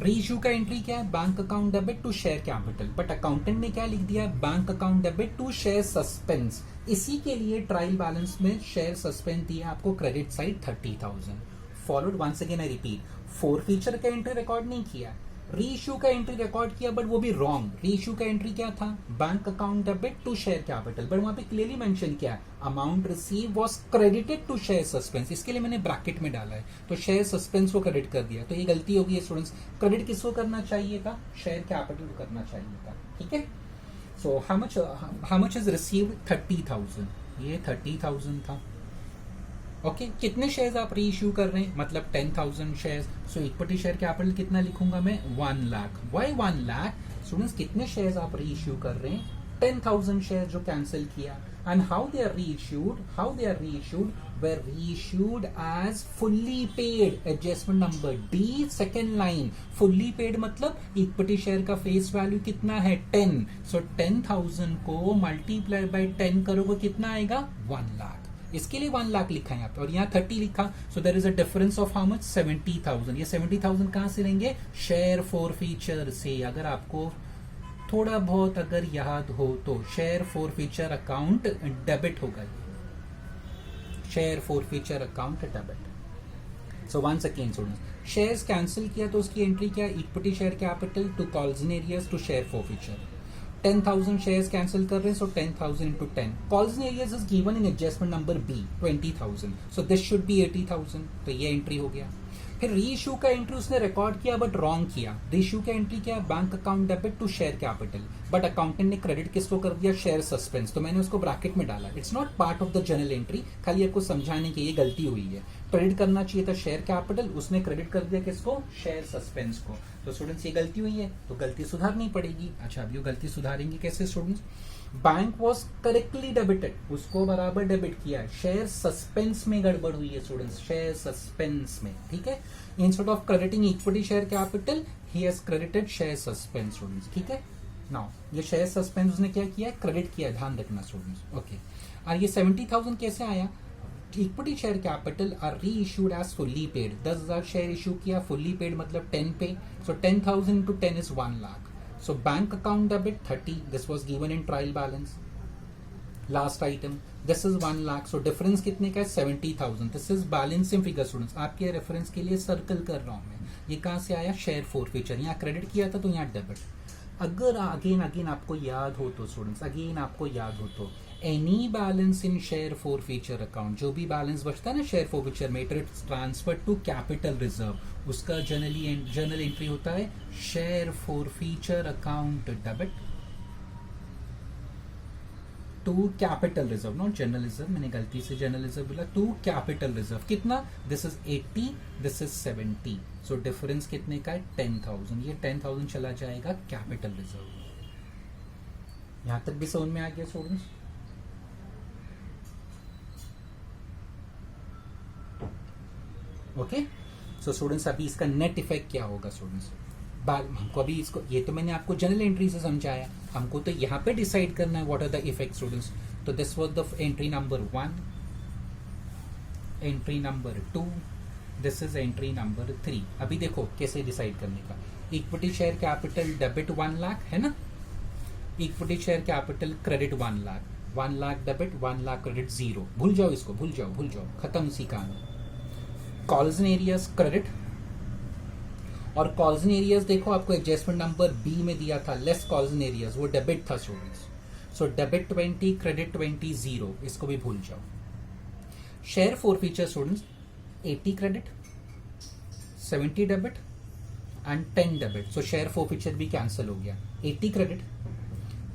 रीइश्यू का एंट्री क्या है? Bank account debit to share capital, but accountant ने क्या लिख दिया है? Bank account debit to share suspense. इसी के लिए ट्रायल बैलेंस में शेयर सस्पेंस दिया आपको credit side 30,000. Followed once again, I repeat, forfeiture का एंट्री रिकॉर्ड नहीं किया, रीइश्यू का एंट्री रिकॉर्ड किया, बट वो भी रॉन्ग. रीइश्यू का एंट्री क्या था? Bank account debit to share capital, but वहां पे क्लियरली मेंशन किया है amount receive was credited to share suspense. इसके लिए मैंने ब्रैकेट में डाला है, तो शेयर सस्पेंस को क्रेडिट कर दिया. तो ये गलती होगी है स्टूडेंट्स. क्रेडिट किसको करना चाहिए था? शेयर कैपिटल को करना चाहिए था. ठीक है. So how much is received? 30,000. ये 30,000 था. ओके, कितने शेयर्स आप री इश्यू कर रहे हैं? मतलब 10,000 शेयर्स. सो इक्विटी शेयर कैपिटल कितना लिखूंगा मैं? 1 लाख. वाई 1 लाख? स्टूडेंट्स कितने शेयर्स आप री इश्यू कर रहे हैं? 10,000 शेयर जो कैंसिल किया. And how they are reissued? Were reissued as fully paid. Adjustment number D, second line. Fully paid मतलब इक्विटी शेयर का फेस वैल्यू कितना है 10. So 10,000 को मल्टीप्लाई बाय 10 करोगे कितना आएगा 1 लाख. इसके लिए 1 लाख लिखा है यहाँ पे और यहाँ 30 लिखा. So there is a difference of how much 70,000. ये 70,000 कहाँ से लेंगे? शेयर फॉर फीचर से. अगर आपको थोड़ा बहुत अगर याद हो तो share forfeiture account debit होगा. Share forfeiture account debit. So once again students, shares cancel किया तो उसकी एंट्री क्या? Equity share capital to calls in arrears to share forfeiture. 10,000 shares cancel कर रहे हैं, so 10,000 into 10. Calls in arrears is given in adjustment number B 20,000. So this should be 80,000. तो ये entry हो गया. फिर री इशू का एंट्री उसने रिकॉर्ड किया बट रॉन्ग किया. री इशू का एंट्री क्या? Bank account debit to share capital. But accountant ने क्रेडिट किसको कर दिया? Share suspense. तो मैंने उसको ब्रैकेट में डाला. It's not part of the journal entry, खाली आपको समझाने की ये गलती हुई है. क्रेडिट करना चाहिए था शेयर कैपिटल, उसने क्रेडिट कर दिया किसको? शेयर सस्पेंस को. तो स्टूडेंट्स ये गलती हुई है तो गलती सुधारनी पड़ेगी. अच्छा, अब ये गलती सुधारेंगे कैसे students? Bank was correctly debited, उसको बराबर डेबिट किया. शेयर सस्पेंस में गड़बड़ हुई है स्टूडेंट्स, शेयर सस्पेंस में. ठीक है, instead of crediting equity share capital he has credited share suspense students. ठीक है, नाउ ये शेयर सस्पेंस उसने क्या किया? क्रेडिट किया. ध्यान रखना स्टूडेंट्स. ओके, और ये 70,000 कैसे आया? Equity share capital are reissued as fully paid. 10,000 share issue किया, फुल्ली पेड मतलब 10 पे. So 10,000 into 10 is 1 lakh. So bank account debit 30. This was given in trial balance. Last item. This is 1 lakh. So difference कितने का है? 70,000. This is balancing figure students. आपके reference के लिए circle कर रहा हूँ मैं. ये कहाँ से आया? Share forfeiture. यहाँ क्रेडिट किया था तो यहाँ डेबिट. अगर अगेन आपको याद हो तो students, any balance in share forfeiture account, जो भी बैलेंस बचता है ना शेयर फॉर फीचर में, it is transfer to capital reserve. उसका जनरल एंट्री होता है share forfeiture account debit to capital reserve, not general reserve. मैंने गलती से जनरल रिजर्व बोला. To capital reserve. कितना? This is 80, this is 70. So difference कितने का है? 10,000. ये 10,000 चला जाएगा कैपिटल रिजर्व. यहां तक भी समझ में आ गया स्टूडेंट्स? ओके, सो स्टूडेंट्स अभी इसका नेट इफेक्ट क्या होगा स्टूडेंट्स? हमको अभी इसको, ये तो मैंने आपको जनरल एंट्री से समझाया, हमको तो यहाँ पे डिसाइड करना है what are the effect students. तो this was the entry number 1, entry number 2, this is entry number 3. अभी देखो कैसे डिसाइड करने का. Equity share capital debit 1 lakh है ना, equity share capital credit 1 lakh, 1 lakh debit 1 lakh credit 0. भूल जाओ इसको, भूल जाओ, खत्म इसी कहानी. कॉल्सन एरियाज क्रेडिट, और कॉल्सन एरियाज देखो आपको एडजस्टमेंट नंबर बी में दिया था लेस कॉल्सन एरियाज, वो डेबिट था स्टूडेंट्स. So debit 20, credit 20, 0. इसको भी भूल जाओ. Share for feature students 80 credit, 70 debit and 10 debit. So share for feature भी कैंसिल हो गया. 80 क्रेडिट,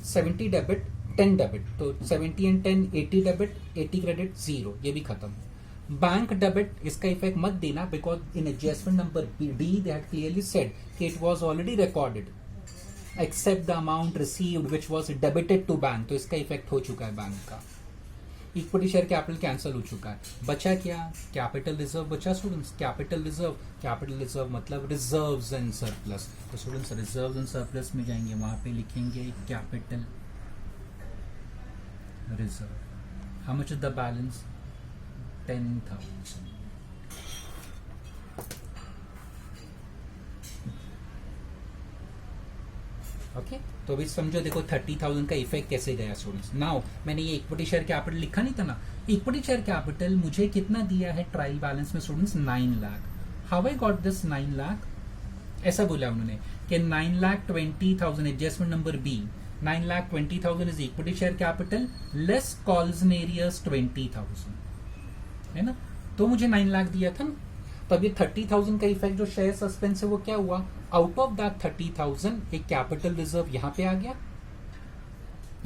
70 डेबिट, 10 डेबिट. तो 70 एंड 10 80 डेबिट, 80 क्रेडिट 0. ये भी खत्म. बैंक डेबिट, इसका इफेक्ट मत देना because in adjustment number D they had clearly said कि it was already recorded except the amount received which was debited to bank. तो इसका इफेक्ट हो चुका है बैंक का. इक्विटी शेयर कैपिटल कैंसिल हो चुका है. बचा क्या? कैपिटल रिजर्व बचा स्टूडेंट्स. कैपिटल रिजर्व मतलब रिजर्व्स एंड सरप्लस. तो स्टूडेंट्स रिजर्व्स एंड सरप्लस में जाएंगे, वहां पे लिखेंगे capital reserve. How much is the balance? 10,000. Okay, तो अभी समझो देखो 30,000 का इफेक्ट कैसे गया स्टूडेंट्स. नाउ मैंने ये इक्विटी शेयर कैपिटल लिखा नहीं था ना. इक्विटी शेयर कैपिटल मुझे कितना दिया है ट्रायल बैलेंस में students? 9 lakh. How I got this 9 lakh? ऐसा बोला उन्होंने कि 9,20,000 adjustment number B, 9,20,000 is equity share capital less calls in arrears 20,000 है ना. तो मुझे 9 लाख दिया था ना. तब ये 30,000 का इफेक्ट जो शेयर सस्पेंस है वो क्या हुआ? आउट ऑफ दैट 30,000 एक कैपिटल रिजर्व यहां पे आ गया.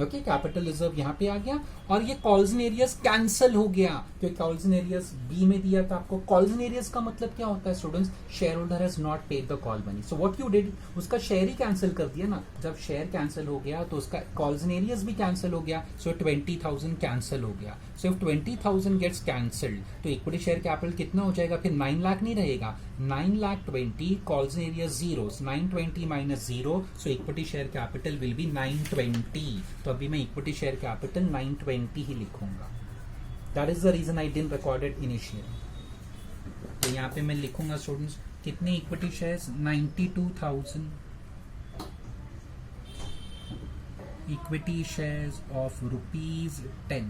ओके, कैपिटल रिजर्व यहाँ पे आ गया और ये कॉल्जन एरियस कैंसिल हो गया क्योंकि कॉल्जन एरियस बी में दिया था आपको। कॉल्जन एरियस का मतलब क्या होता है students? Share holder has not paid the call money, so what you did, उसका शेयर ही कैंसिल कर दिया ना। जब शेयर कैंसिल हो गया तो उसका कॉल्जन एरियस भी कैंसिल हो गया, सो 20,000 कैंसिल हो गया। सो इफ 20,000 गेट्स कैंसिल्ड तो इक्विटी शेयर कैपिटल कितना हो जाएगा? फिर 9 लाख नहीं रहेगा, 9,20,000, calls in arrear zero, 920 minus zero, so equity share capital will be 920। तो अभी मैं इक्विटी शेयर कैपिटल 920 ही लिखूंगा। That is the reason I didn't record it initially. तो यहाँ पे मैं लिखूंगा स्टूडेंट्स कितने equity shares? 92,000 equity shares of ₹10,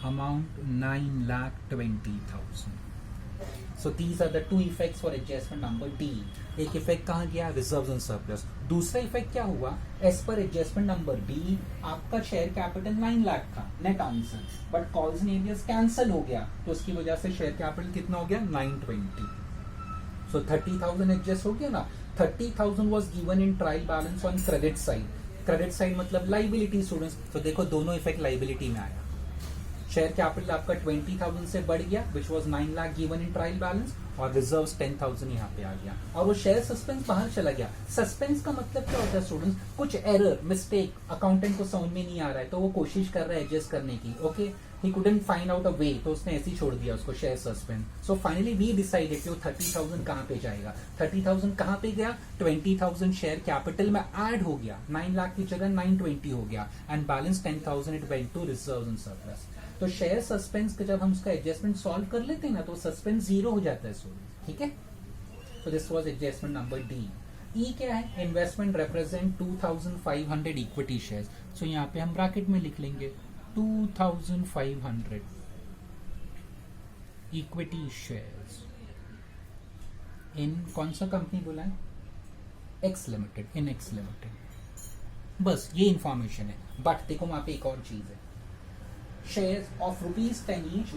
amount 9,20,000. So these are the two effects for adjustment number D. एक इफेक्ट कहाँ गया? Reserves and surplus. दूसरा इफेक्ट क्या हुआ? As per adjustment number B आपका शेयर कैपिटल 9 लाख था net answer, but calls in arrears cancel हो गया तो उसकी वजह से शेयर कैपिटल कितना हो गया? 920। सो 30,000 एडजस्ट हो गया ना। 30,000 was given in trial balance on credit side. Credit side मतलब लाइबिलिटी स्टूडेंट्स। तो देखो दोनों इफेक्ट लाइबिलिटी में आया। शेयर कैपिटल आपका 20,000 से बढ़ गया which was 9 lakh given in trial balance, और रिजर्व्स 10,000 यहाँ पे आ गया और वो शेयर सस्पेंस बाहर चला गया। सस्पेंस का मतलब क्या होता है स्टूडेंट्स? कुछ एरर मिस्टेक अकाउंटेंट को समझ में नहीं आ रहा है तो वो कोशिश कर रहा है एडजस्ट करने की। Okay, he couldn't find out a way, तो उसने ऐसे ही छोड़ दिया उसको share suspense. So finally we decided कि वो 30,000 कहाँ पे जाएगा। 30,000 कहाँ पे गया? 20,000 शेयर कैपिटल में ऐड हो गया, 9 लाख की जगह 920 हो गया, and balance 10,000 it went to reserves and surplus. तो शेयर सस्पेंस का जब हम उसका एडजस्टमेंट सॉल्व कर लेते हैं ना तो सस्पेंस जीरो हो जाता है स्टूडेंट। ठीक है, so this was adjustment number D. E क्या है? Investment represent 2,500 equity shares. So यहाँ पे हम ब्रैकेट में लिख लेंगे 2,500 इक्विटी शेयर्स इन कौन सा कंपनी बोला है? एक्स लिमिटेड, इन एक्स लिमिटेड। बस ये इंफॉर्मेशन है। बट देखो वहां पे एक और चीज है, शेयर्स ऑफ ₹10 ईच,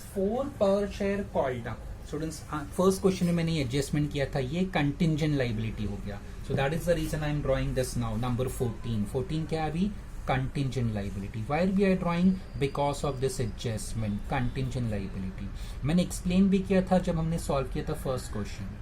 ₹4 पर share called up. Students first question में मैंने एडजस्टमेंट किया था, ये कंटिंजेंट लाइबिलिटी हो गया। So that is the reason I am drawing this now. Number 14 क्या है अभी? Contingent liability. Why we are drawing? Because of this adjustment contingent liability. मैंने एक्सप्लेन भी किया था जब हमने सॉल्व किया था फर्स्ट क्वेश्चन।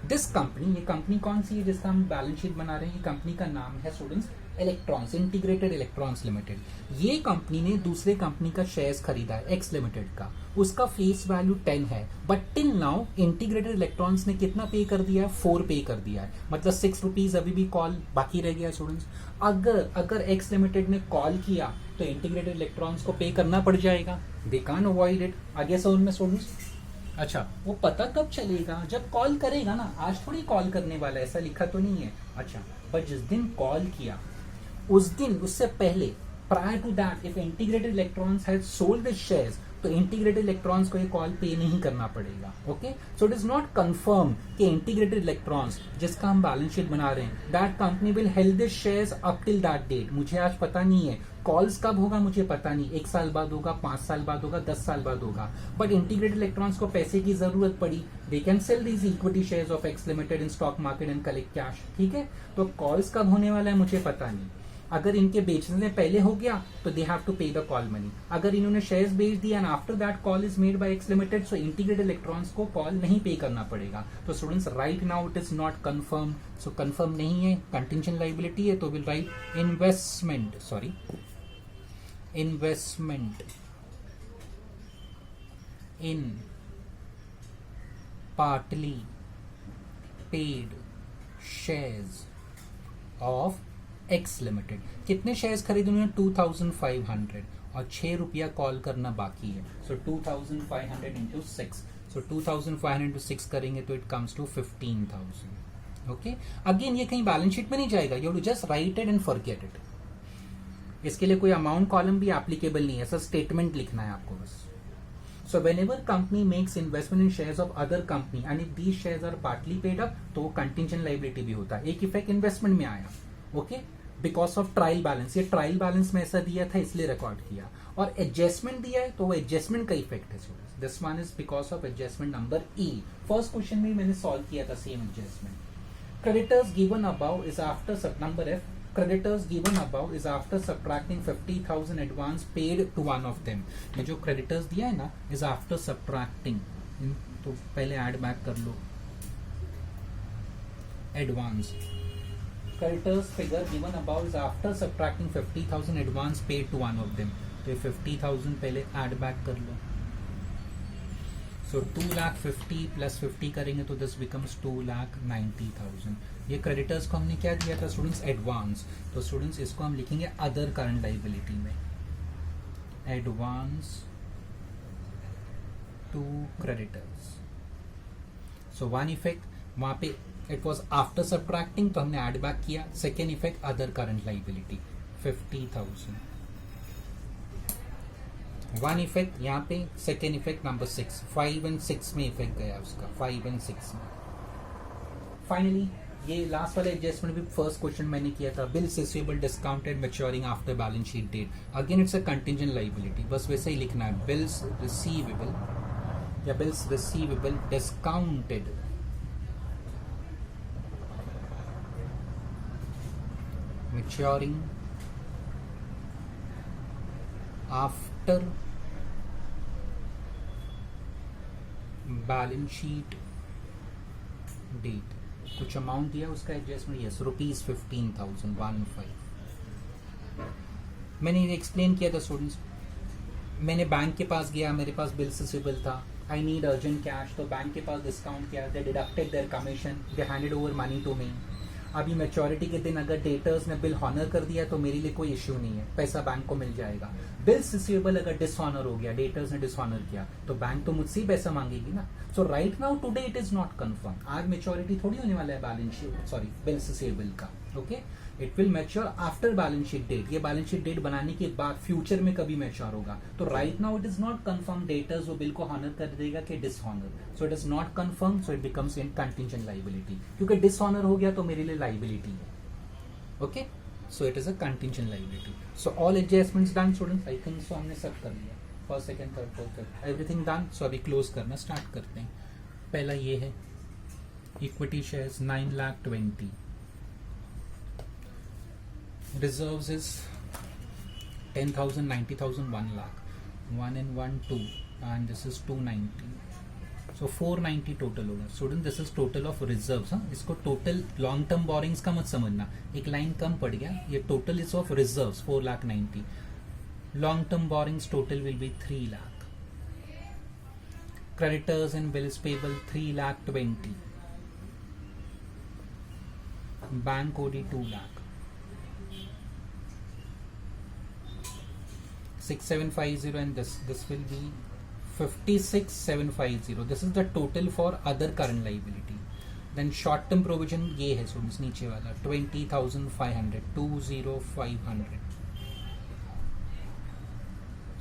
दिस कंपनी, ये कंपनी कौन सी है जिसका हम बैलेंस शीट बना रहे हैं? ये कंपनी का नाम है students electrons, integrated electrons limited. ये कंपनी ने दूसरे कंपनी का शेयर्स खरीदा है एक्स लिमिटेड का, उसका फेस वैल्यू 10 है, but till now integrated electrons ने कितना पे कर दिया है? 4 पे कर दिया है, मतलब ₹6 अभी भी कॉल बाकी रह गया स्टूडेंट्स। अगर एक्स लिमिटेड ने कॉल किया तो इंटीग्रेटेड इलेक्ट्रॉन्स को पे करना पड़ जाएगा, दे कांट अवॉइड इट। आगे समझ में स्टूडेंट्स? अच्छा, वो पता कब चलेगा? जब कॉल करेगा ना। आज थोड़ी कॉल करने वाला है, ऐसा लिखा तो नहीं है। अच्छा, पर जिस दिन कॉल किया उस दिन, उससे पहले, prior to that, if Integrated Electrons has sold the shares, तो इंटीग्रेटेड इलेक्ट्रॉन्स को ये कॉल पे नहीं करना पड़ेगा। Okay, so it is not confirm कि इंटीग्रेटेड इलेक्ट्रॉन्स जिसका हम बैलेंस शीट बना रहे हैं, that company will held this shares up till that date. मुझे आज पता नहीं है कॉल्स कब होगा, मुझे पता नहीं, 1 साल बाद होगा, 5 साल बाद होगा, 10 साल बाद होगा, बट इंटीग्रेटेड इलेक्ट्रॉन्स को पैसे की जरूरत पड़ी, they can sell these equity shares of x limited in stock market and collect cash. ठीक है, तो कॉल्स कब होने वाला है मुझे पता नहीं। अगर इनके बेचने से पहले हो गया तो दे हैव टू पे द कॉल मनी। अगर इन्होंने शेयर्स बेच दिया and after that call is made by x limited, so integrated Electrons को कॉल नहीं पे करना पड़ेगा। तो students right now it is not confirm, so confirm नहीं है, कंटिंजेंट लायबिलिटी है, तो will write investment in partly paid shares of x limited. कितने शेयर्स खरीदे उन्होंने? 2,500, और ₹6 कॉल करना बाकी है। सो 2,500 इंटू 6, सो 2,500 इंटू 6 करेंगे तो it comes to 15,000। Okay, again ये कहीं बैलेंस शीट में नहीं जाएगा, you just write it and forget it. इसके लिए कोई अमाउंट कॉलम भी एप्लीकेबल नहीं है, ऐसा स्टेटमेंट लिखना है आपको बस। So whenever company makes investment in shares of other company and if these shares are partly paid up, तो contingent liability भी होता है। एक इफेक्ट इन्वेस्टमेंट में आया, okay, because of trial balance. ये ट्रायल बैलेंस में ऐसा दिया था इसलिए रिकॉर्ड किया, और एडजस्टमेंट दिया है तो वो एडजस्टमेंट का इफेक्ट है। This one is because of adjustment number E. First question में मैंने सॉल्व किया था same adjustment. Creditors given above is after sub number F creditors given above is after subtracting 50,000 advance paid to one of them. ये जो creditors दिया है ना is after subtracting, तो पहले add back कर लो advance. Creditors figure given above is after subtracting 50,000 advance paid to one of them. तो ये 50,000 पहले add back कर लो. So 2,50,000 plus 50 करेंगे तो this becomes 2,90,000. ये क्रेडिटर्स को हमने क्या दिया था स्टूडेंट्स? एडवांस. तो स्टूडेंट्स इसको हम लिखेंगे अदर करंट लाइबिलिटी में. Advance to creditors. So one effect वहां पे इट वॉज आफ्टर सब्ट्रैक्टिंग तो हमने एड बैक किया. Second effect other current liability 50,000. One effect यहाँ पे. Second effect number 6. 5 and 6 में इफेक्ट गया उसका. 5 and 6 में. फाइनली ये लास्ट वाला एडजस्टमेंट भी फर्स्ट क्वेश्चन मैंने किया था. Bills receivable discounted maturing after balance sheet date. Again it's a contingent liability. बस वैसे ही लिखना है. बिल्स रिसीवेबल या bills receivable discounted maturing after balance sheet date. कुछ अमाउंट दिया उसका एडजस्टमेंट. यस, ₹15,000. मैंने एक्सप्लेन किया था स्टूडेंट्स. मैंने बैंक के पास गया, मेरे पास बिल्स रिसीवेबल था. I need urgent cash. तो बैंक के पास डिस्काउंट किया. They deducted their commission. They handed over money to me. अभी मैच्योरिटी के दिन अगर डेटर्स ने बिल हॉनर कर दिया तो मेरे लिए कोई इश्यू नहीं है, पैसा बैंक को मिल जाएगा. बिल्स रिसीवेबल अगर डिसऑनर हो गया, डेटर्स ने डिसऑनर किया, तो बैंक तो मुझसे ही पैसा मांगेगी ना. So right now today it is not confirm. आज मैच्योरिटी थोड़ी होने वाला है balance sheet, sorry bills receivable का. Okay, it will mature after balance sheet date. ये बैलेंस शीट डेट बनाने के बाद फ्यूचर में कभी मैच्योर होगा. तो right now it is not confirm. Debtors वो बिल को हॉनर कर देगा कि dishonour. So it is not confirm. So it becomes in contingent liability. क्योंकि डिसऑनर हो गया तो मेरे लिए लाइबिलिटी है. Okay, so it is a contingent liability. So all adjustments done students. I think so हमने सब कर लिया. First, second, third, fourth, fifth, everything done. So अभी close करना start करते हैं. पहला ये है equity shares 9,20,000. Reserves is 10,000, 90,000, 1 lakh. 1 and 1 2 and this is 290. So 490 total होगा. Student this is total of reserves. हाँ, इसको टोटल लॉन्ग टर्म बोरिंग्स का मत समझना, एक लाइन कम पड़ गया. ये total is of reserves 4,90,000. Long term borrowings total will be 3 lakh. Creditors and bills payable 3,20,000. Bank OD 2 lakh. 6,750 and this will be 56,750. This is the total for other current liability. Then short term provision ये है students नीचे वाला 20,500. 20,500.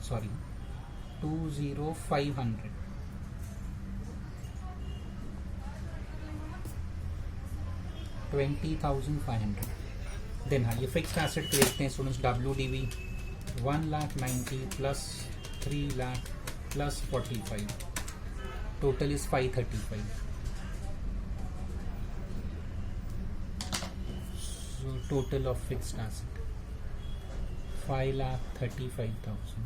Sorry 20,500. Then हाँ, ये fixed asset देखते हैं students. WDV 1,90,000 plus 3 lakh plus 45. Total is 535. So total of fixed asset 5,35,000.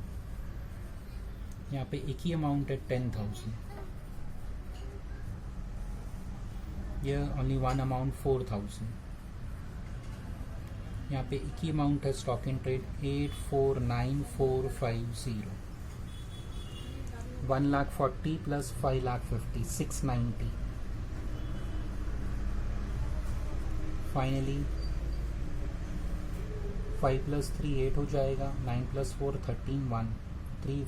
यहाँ पे एक ही अमाउंट है 10,000. Here only one amount 4,000. यहाँ पे एक ही अमाउंट है stock in trade 8,49,450. 1,40,000 plus 5,50,000 690. Finally 5 plus 3 8 हो जाएगा. 9 plus 4 13 1 3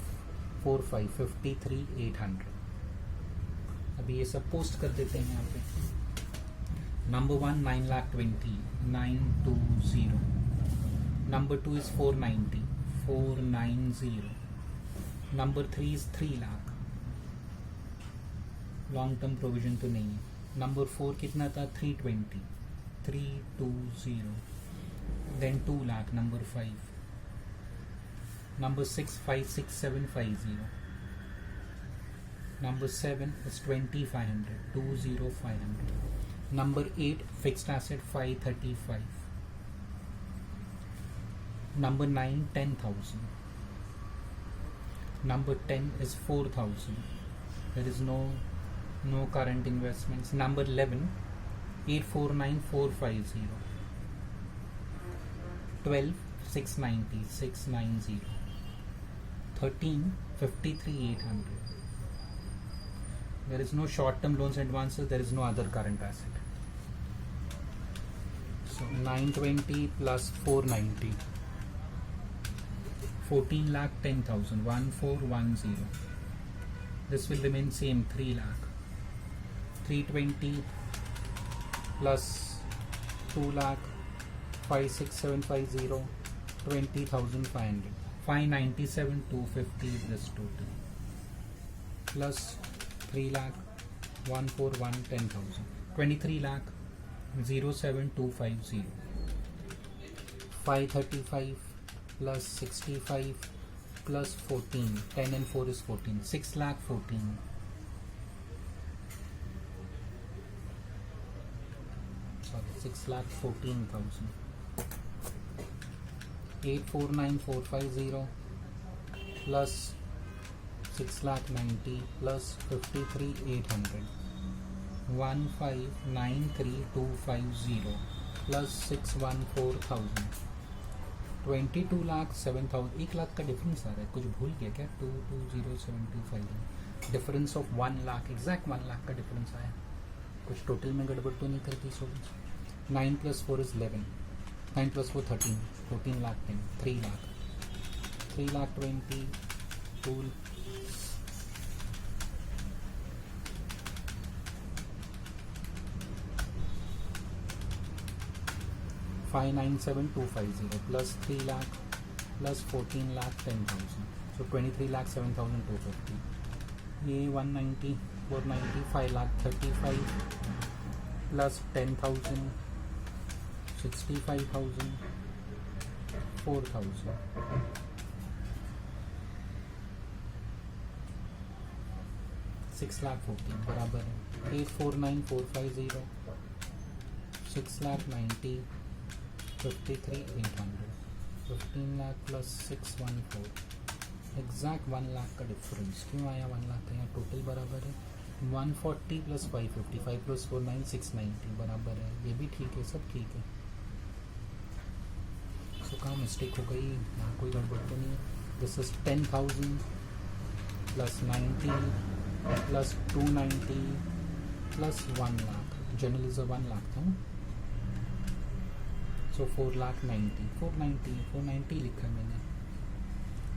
4 5 53,800. अभी ये सब पोस्ट कर देते हैं यहाँ पे. Number 1 9,20,000 920. Number 2 is 490 490. Number 3 is 3 lakh. Long term provision तो नहीं है. नंबर 4 कितना था? 320 320. Then 2 lakh. Number 5. Number 6 56750. Number 7 is 2,500 20,500. Number 8 fixed asset 535. Number 9, 10,000. Number 10 is 4,000. There is no current investments. Number 11, 849,450. 12, 690, 690. 13, 53,800. There is no short-term loans advances. There is no other current asset. So 920 plus 490. 14 lakh 10,000. 1410. This will remain same, 3 lakh. 320 plus 2 lakh 56750. 20,500. 597 250 is this total. Plus 3 lakh 141 10,000. 23 lakh 07250. 535 plus 65 plus 14. 10 and 4 is 14. 6 lakh 14. Sorry, 6 lakh 14,000. 849,450 plus 6 lakh 90 plus 53,800. 1593250 plus 614,000. 22 lakh 7,000. 1 lakh का difference आ रहा है, कुछ भूल गया क्या? 220725 difference of 1 lakh, exact 1 lakh का difference आया. कुछ टोटल में गड़बड़ तो नहीं करती souls. 9 plus 4 is 11. 9 plus 4 13. 14 lakh 10. 3 lakh. 3 lakh 20. 2 597,250 plus 3 lakh plus 14 lakh 10,000. So 23 lakh 7,250. ये 190 490 5 lakh 35 plus 10,000 65,000 4,000. 6 lakh 14 बराबर है 849,450. 6 lakh 90 53,800. 15 lakh plus 614. Exact 1 lakh का डिफरेंस क्यों आया? 1 लाख का यहाँ टोटल बराबर है 140 प्लस 550. 5 प्लस 4 9 690 बराबर है. ये भी ठीक है, सब ठीक है. सो कहाँ मिस्टेक हो गई? यहाँ कोई गड़बड़ तो नहीं है. This is 10,000 plus 90 plus 290 plus 1 lakh. Generally जो 1 लाख था ना, सो 4 लाख 90 490 लिखा मैंने.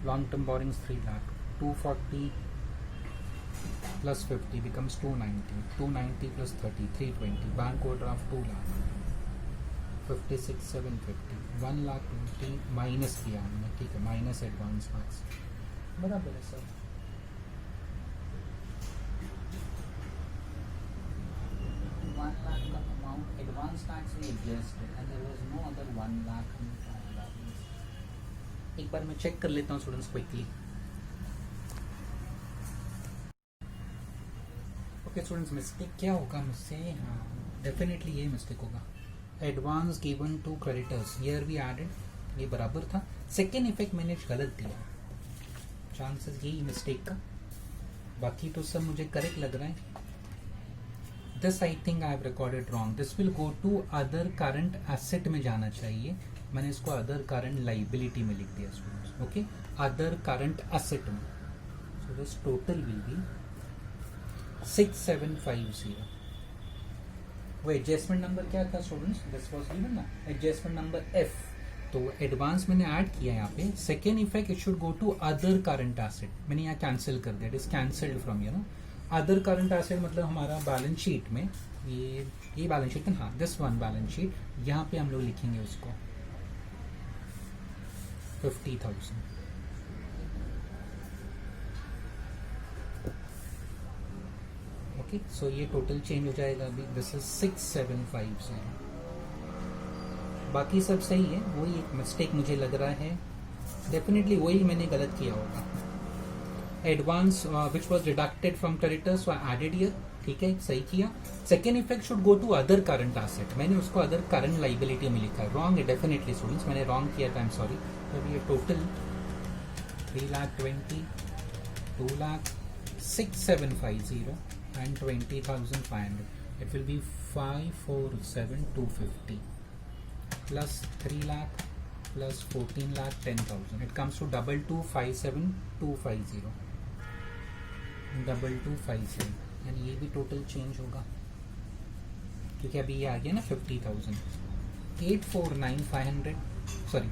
Long term borings 3 lakh. 240 plus 50 becomes 290. 290 plus 30 320. Bank overdraft 2 lakh. 56,750. 1 lakh 20 minus किया हमने, ठीक है, माइनस एडवांस मार्क्स बराबर है sir. Advance tax we adjusted and there was no other 1 lakh. एक बार मैं चेक कर लेता हूँ students quickly. Okay students, mistake क्या होगा मुझसे? हाँ, डेफिनेटली ये मिस्टेक होगा. Advance given to creditors, here we added, ये बराबर था. सेकेंड इफेक्ट मैंने गलत दिया, चांसेस यही मिस्टेक का. बाकी तो सब मुझे करेक्ट लग रहा है. This I think I have recorded wrong. This will go to other current asset में जाना चाहिए. मैंने इसको अदर करंट लाइबिलिटी में लिख दिया students. Okay, other current asset में. So this total will be 6750. वो एडजस्टमेंट नंबर क्या था स्टूडेंट्स? दिस वाज गिवन ना, एडजस्टमेंट नंबर एफ. तो एडवांस मैंने ऐड किया यहाँ पे. Second effect it should go to other current asset. मैंने यहाँ कैंसिल कर दिया. It is cancelled from you know other current asset. मतलब हमारा बैलेंस शीट में ये बैलेंस शीट, हाँ दिस वन बैलेंस शीट, यहाँ पे हम लोग लिखेंगे उसको 50,000. ओके, सो ये टोटल चेंज हो जाएगा अभी. This is 6750. बाकी सब सही है. वही एक मिस्टेक मुझे लग रहा है, डेफिनेटली वही मैंने गलत किया होगा. Advance which was deducted from creditors, so I added here. ठीक है, सही किया. Second effect should go to other current asset. मैंने उसको अदर करंट लाइबिलिटी में लिखा है. रॉन्ग है डेफिनेटली स्टूडेंट्स, मैंने रॉन्ग किया था, आई एम सॉरी. तो ये total 3,20,000, 2,06,750 and 20,500. It will be 547,250 plus 3 lakh plus 14 lakh 10,000. It comes to 22,57,250. 2257 and ये भी टोटल चेंज होगा क्योंकि अभी ये आ गया ना 50,000. 849,500 sorry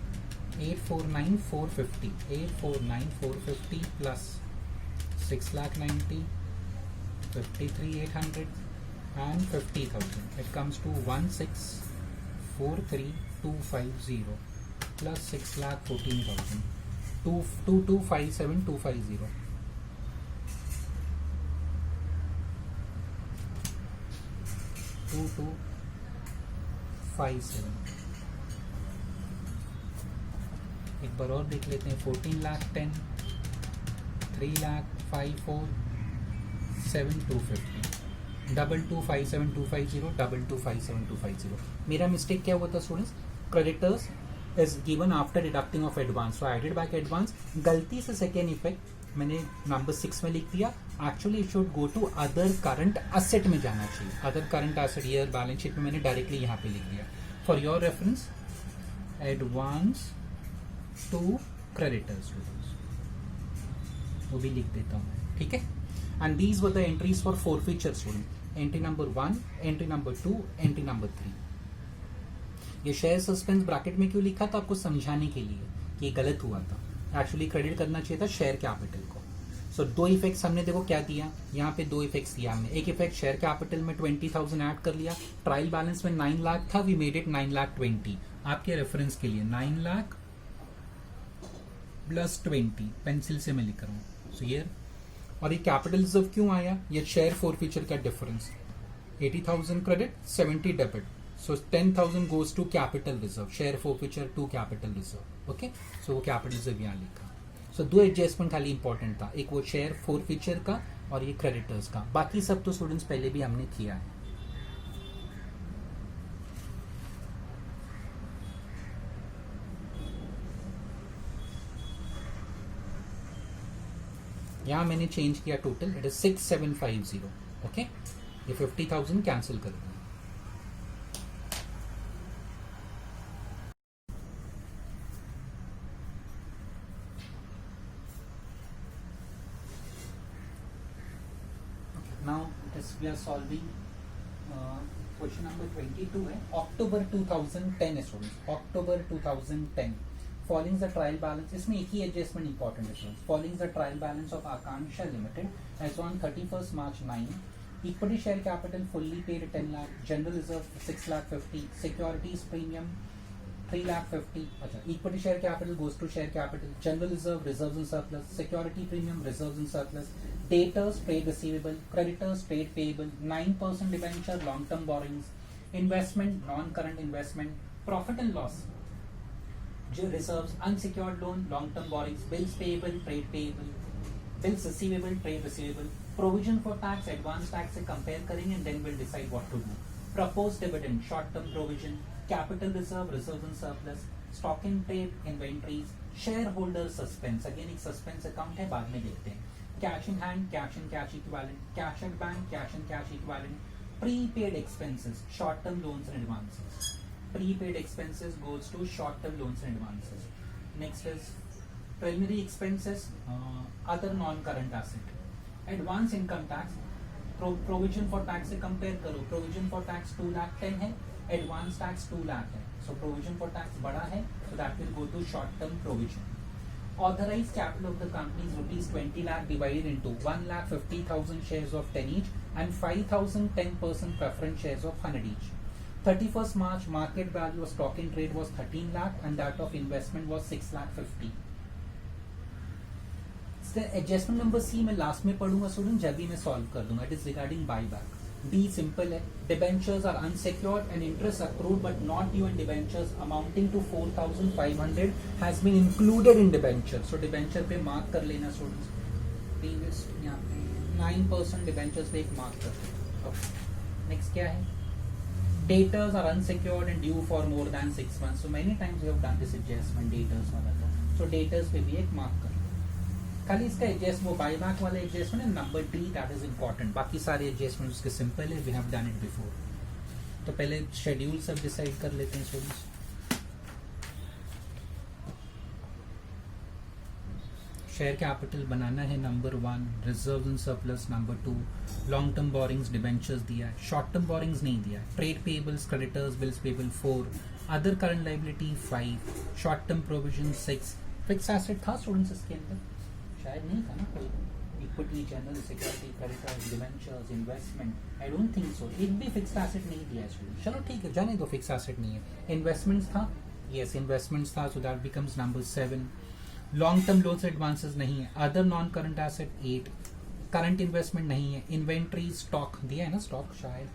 849,450. 849,450 plus 6,90,000, 53,800 and 50,000. It comes to 16,43,250 plus 6,14,000. 22,57,250. 2257. एक बार और देख लेते हैं. 14,10,000, 3,54,7,250. 22,57,250, 22,57,250. मेरा मिस्टेक क्या हुआ था students? Creditors is given after deducting of advance, so I did back advance. गलती से सेकेंड इफेक्ट मैंने नंबर 6 में लिख दिया. Actually it should go to other current asset में जाना चाहिए. Other current asset here balance sheet में मैंने डायरेक्टली यहाँ पे लिख दिया. For your reference, advance to creditors वो भी लिख देता हूँ, ठीक है. And these were the entries for forfeiture student. Entry number 1, entry number 2, entry number 3. ये शेयर सस्पेंस ब्रैकेट में क्यों लिखा था? आपको समझाने के लिए कि ये गलत हुआ था. एक्चुअली क्रेडिट करना चाहिए था शेयर कैपिटल को. सो दो इफेक्ट्स हमने देखो क्या दिया यहाँ पे. दो इफेक्ट्स दिया हमने. एक इफेक्ट शेयर कैपिटल में 20,000 ऐड कर लिया. ट्रायल बैलेंस में 9 लाख था, वी मेड इट 9,20,000. आपके रेफरेंस के लिए 9 लाख प्लस 20 पेंसिल से मैं लिख रहा हूँ. सो ये और ये कैपिटल रिजर्व क्यों आया? ये शेयर फॉरफीचर का difference. 80,000 credit, 70 debit. So 10,000 goes to capital reserve. Share forfeiture to capital reserve. Okay? So वो capital reserve यहाँ लिखा. So दो एडजस्टमेंट खाली इंपॉर्टेंट था. एक वो शेयर forfeiture का और ये क्रेडिटर्स का. बाकी सब तो स्टूडेंट्स पहले भी हमने किया है. यहाँ मैंने चेंज किया टोटल. It is 6,750. ओके, ये 50,000 कैंसिल कर दिया. Now we are solving question number 22 है. October 2010 है students. October 2010. Following the trial balance, इसमें एक ही एडजस्टमेंट इंपॉर्टेंट है students. Following the trial balance of Akansha Limited as on 31st March 9, equity share capital fully paid 10 lakh, general reserve 6,50,000, securities premium 3,50,000. अच्छा, equity share capital goes to share capital, general reserve reserves and surplus, security premium reserves and surplus, debtors trade receivable, creditors trade payable, 9% debenture long term borrowings, investment non-current investment, profit and loss, reserves, unsecured loan, long term borrowings, bills payable, trade payable, bills receivable, trade receivable, provision for tax, advance tax से compare करेंगे and then we'll decide what to do. Proposed dividend, short term provision, capital reserve, reserves and surplus, stock in trade, inventories, shareholder suspense. Again एक suspense account है, बाद में देखते हैं. Cash in hand, cash and cash equivalent, cash at bank, cash and cash equivalent, prepaid expenses, short term loans and advances. Prepaid expenses goes to short term loans and advances. Next is preliminary expenses, other non-current asset. Advance income tax, provision for tax से compare करो. Provision for tax 2,10,000 है, advance tax 2,00,000 है. So provision for tax बड़ा है, so that will go to short term provision. Authorized capital of the company is rupees 20 lakh divided into 1,50,000 shares of 10 each and 5,000 10% preference shares of 100 each. 31st March market value of stock in trade was 13 lakh and that of investment was 6,50,000. Adjustment number C मैं last में पढ़ूंगा student, जब भी मैं solve कर दूंगा. It is regarding buy back. D simple है. Debentures are unsecured and interest accrued but not due in debentures amounting to 4,500 has been included in debenture. So debenture पे मार्क कर लेना स्टूडेंट्स. प्रीवियस यहाँ पे 9% debentures पे एक mark कर लेना. नेक्स्ट क्या है, debtors are unsecured and due for more than 6 months. So many times we have done this adjustment debtors वाला था, सो डेटर्स पे भी एक मार्क कर लो. खाली इसका एडजस्ट वो बायबैक वाला एडजस्टमेंट है number D, that is important. बाकी सारे एडजस्टमेंट उसके सिंपल है, we have done it before. तो पहले शेड्यूल सब डिसाइड कर लेते हैं स्टूडेंट्स. शेयर कैपिटल बनाना है number 1, reserve and surplus number 2, long term borings debentures दिया है, शॉर्ट टर्म बोरिंग्स नहीं दिया है, trade payables creditors bills payable 4, other current liability 5, short term provision 6. Fix asset था स्टूडेंट्स इसके अंदर? शायद नहीं था ना कोई. Equity, general security, creditors, debentures, investment, I don't think so. एक भी फिक्स एसेट नहीं दिया है स्टूडेंट. चलो ठीक है, जाने दो, फिक्स एसेट नहीं है. इन्वेस्टमेंट्स था, यस इन्वेस्टमेंट्स था, so that becomes number 7. Long term loans advances नहीं है, other non current asset 8, current investment नहीं है, इन्वेंट्री स्टॉक दिया है ना, स्टॉक शायद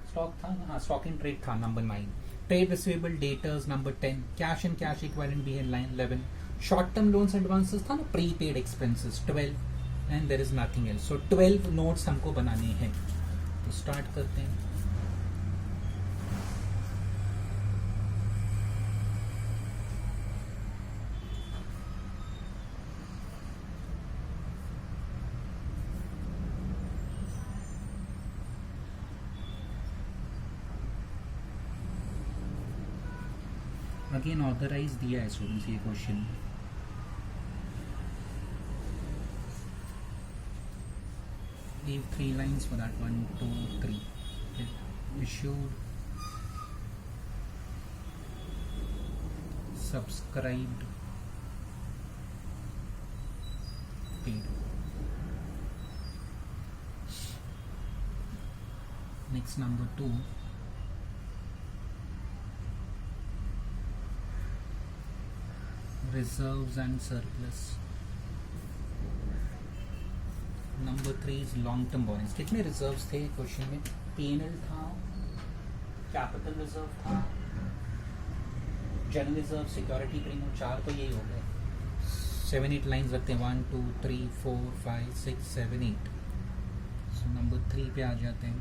स्टॉक था, हाँ स्टॉक इन ट्रेड था number 9, trade receivable debtors number 10, cash and cash equivalent भी है line 11, short term loans advances था ना, prepaid expenses 12, and there is nothing else. So 12 notes हमको बनाने हैं. तो स्टार्ट करते हैं. अगेन ऑथराइज दिया है स्टूडेंट्स ये question. Leave 3 lines for that. 1, 2, 3. Issued, subscribed, paid. Next number 2. Reserves and surplus. Number 3 is long term borings. कितने रिजर्व्स थे क्वेश्चन में? P&L था, कैपिटल रिजर्व था, जनरल रिजर्व, सिक्योरिटी प्रीमियम, 4 तो यही हो गए. 7-8 लाइंस रखते हैं. 1, 2, 3, 4, 5, 6, 7, 8. सो नंबर 3 पे आ जाते हैं.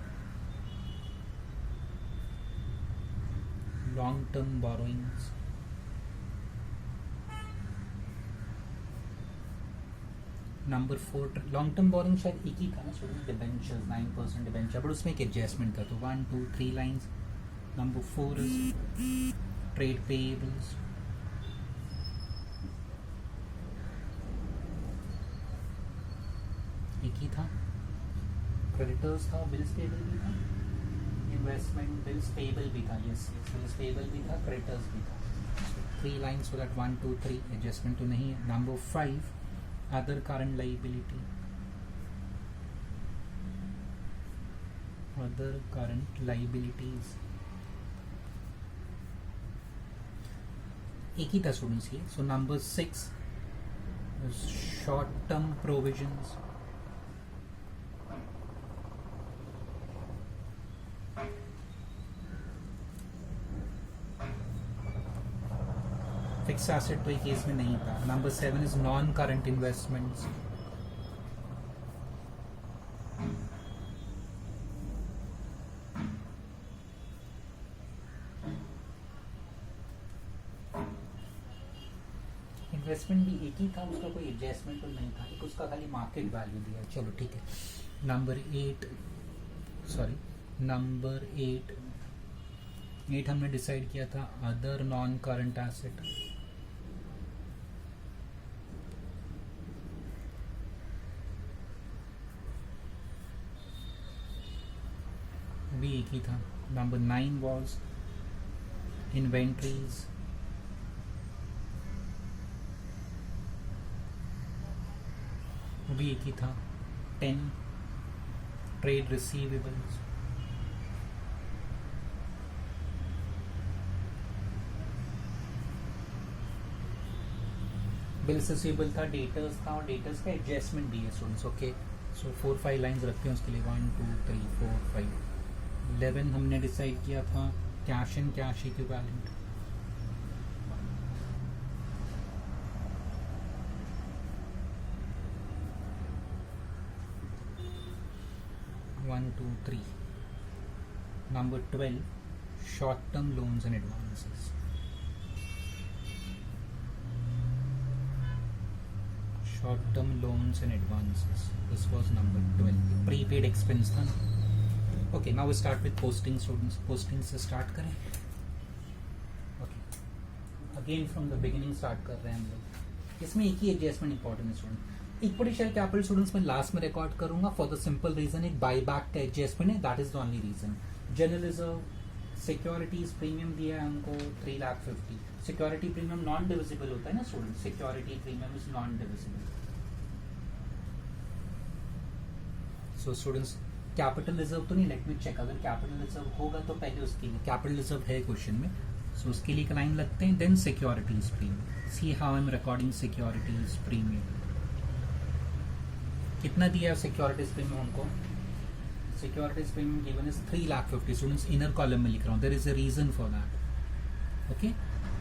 Long term borrowings. Number 4 long term boring शायद एक ही था ना स्टूडेंट, डिबेंचर्स 9% डिबेंचर, बट उसमें एक एडजस्टमेंट था. तो 1, 2, 3 lines. Number 4 is trade payables. एक ही था. क्रेडिटर्स था, बिल्स पेएबल भी था, इन्वेस्टमेंट बिल्स पेएबल भी था, यस बिल्स पेएबल भी था, क्रेडिटर्स भी था. 3 लाइंस फॉर दैट. 1, 2, 3 एडजस्टमेंट तो नहीं है. Number 5 other current liability, other current liabilities. एक ही था स्टूडेंट्स ये. So number 6 short term provisions. Fix asset तो एक केस में नहीं था. Number 7 is non current investments. Investment भी एक ही था, उसका कोई एडजस्टमेंट तो नहीं था, एक उसका खाली मार्केट वैल्यू दिया. चलो ठीक है. नंबर 8 हमने डिसाइड किया था अदर नॉन करंट एसेट. भी एक ही था. Number 9 was inventories. भी एक ही था. 10 ट्रेड रिसीवेबल्स. बिल्स रिसीवेबल था, डेटर्स था, और डेटर्स का एडजस्टमेंट भी है स्टूडेंट्स. ओके, सो 4-5 लाइंस रखते हैं उसके लिए. 1, 2, 3, 4, 5. 11 हमने डिसाइड किया था cash and cash equivalent. 1 2 3. Number 12, short term loans and advances. Short term loans and advances, this was number 12. Prepaid expense था ना. Okay, now we start with posting. Students, posting से start करें. Okay, again from the beginning start कर रहे हैं हम लोग. इसमें एक ही एडजस्टमेंट इंपॉर्टेंट है student. Equity share capital students में लास्ट में रिकॉर्ड करूंगा फॉर द सिंपल रीजन एक बाई बैक का एडजस्टमेंट है, that is the only reason. General reserve securities premium दिया है हमको 3,50,000. सिक्योरिटी प्रीमियम नॉन डिविजिबल होता है ना student, security premium is non divisible. So students capital reserve तो नहीं, लेट मी चेक. अगर कैपिटल रिजर्व होगा तो पहले उसके लिए कैपिटल रिजर्व है क्वेश्चन में, सो उसके लिए एक लाइन लगते हैं. Then securities premium, see how I am recording securities premium. कितना दिया है सिक्योरिटीज प्रीमियम हमको? Securities premium given is 3,50,000. Students inner column में लिख रहा हूँ, there is a reason for that. Okay,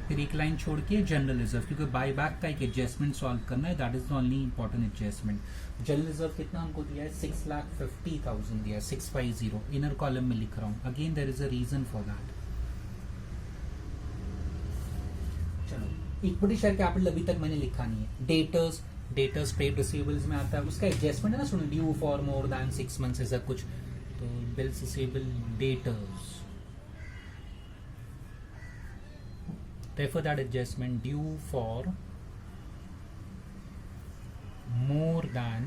फिर एक लाइन छोड़ के जनरल रिजर्व, क्योंकि बाय बैक का एक एडजस्टमेंट सॉल्व करना है, that is the only important adjustment. General reserve कितना हमको दिया है? 6,50,000 दिया है, 650. इनर कॉलम में लिख रहा हूँ, again there is a reason for that. चलो, इक्विटी शेयर कैपिटल अभी तक मैंने लिखा नहीं है. डेटर्स ट्रेड रिसीवेबल्स में आता है, उसका एडजस्टमेंट है ना सुनो, due for more than 6 months ऐसा कुछ. तो bills receivable debtors, therefore that adjustment due for more than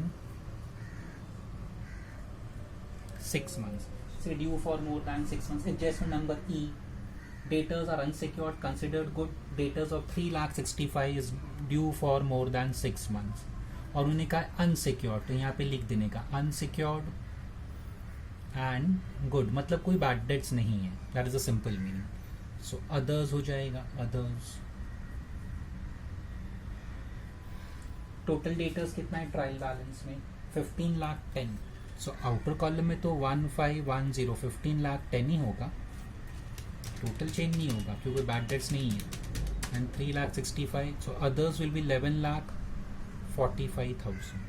6 months. Say due for more than 6 months. Adjustment number E. Debtors are unsecured, considered good. Debtors of 3,65,000 is due for more than 6 months. और उन्हें कहा unsecured, तो यहाँ पे लिख देने का unsecured and good, मतलब कोई bad debts नहीं है. That is a simple meaning. So others हो जाएगा, others. टोटल डेटर्स कितना है ट्रायल बैलेंस में? 15,10,000. सो आउटर कॉलम में तो 1510, 15,10,000 ही होगा, टोटल चेंज नहीं होगा क्योंकि बैड डेट्स नहीं है. And 3,65,000, so others will be 11,45,000.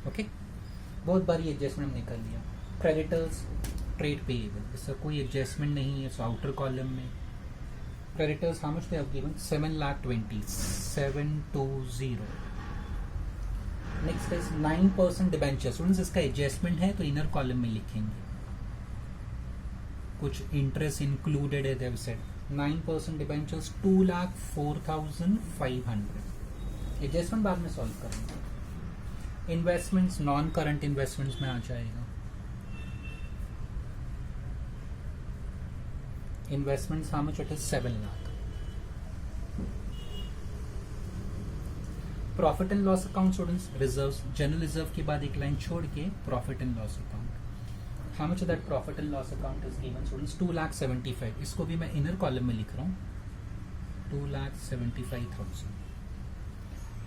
Okay, बहुत बारी एडजस्टमेंट हमने कर लिया. क्रेडिटर्स ट्रेड पेएबल, इसका कोई एडजस्टमेंट नहीं है. सो आउटर कॉलम में creditors how much they have given? 7,20,720. Next is 9% debenture. Students इसका एडजस्टमेंट है तो इनर कॉलम में लिखेंगे, कुछ इंटरेस्ट इंक्लूडेड है. देव सेड 9% डिबेंचर्स 2,04,500. एडजस्टमेंट बाद में सॉल्व करेंगे. इन्वेस्टमेंट्स नॉन करंट इन्वेस्टमेंट्स में आ जाएगा. Investments how much? It is 7 lakh. Profit and loss account students, reserves, general reserve के बाद एक लाइन छोड़ के profit and loss account. How much that profit and loss account is given students? 2,75,000. इसको भी मैं इनर कॉलम में लिख रहा हूँ, 2,75,000.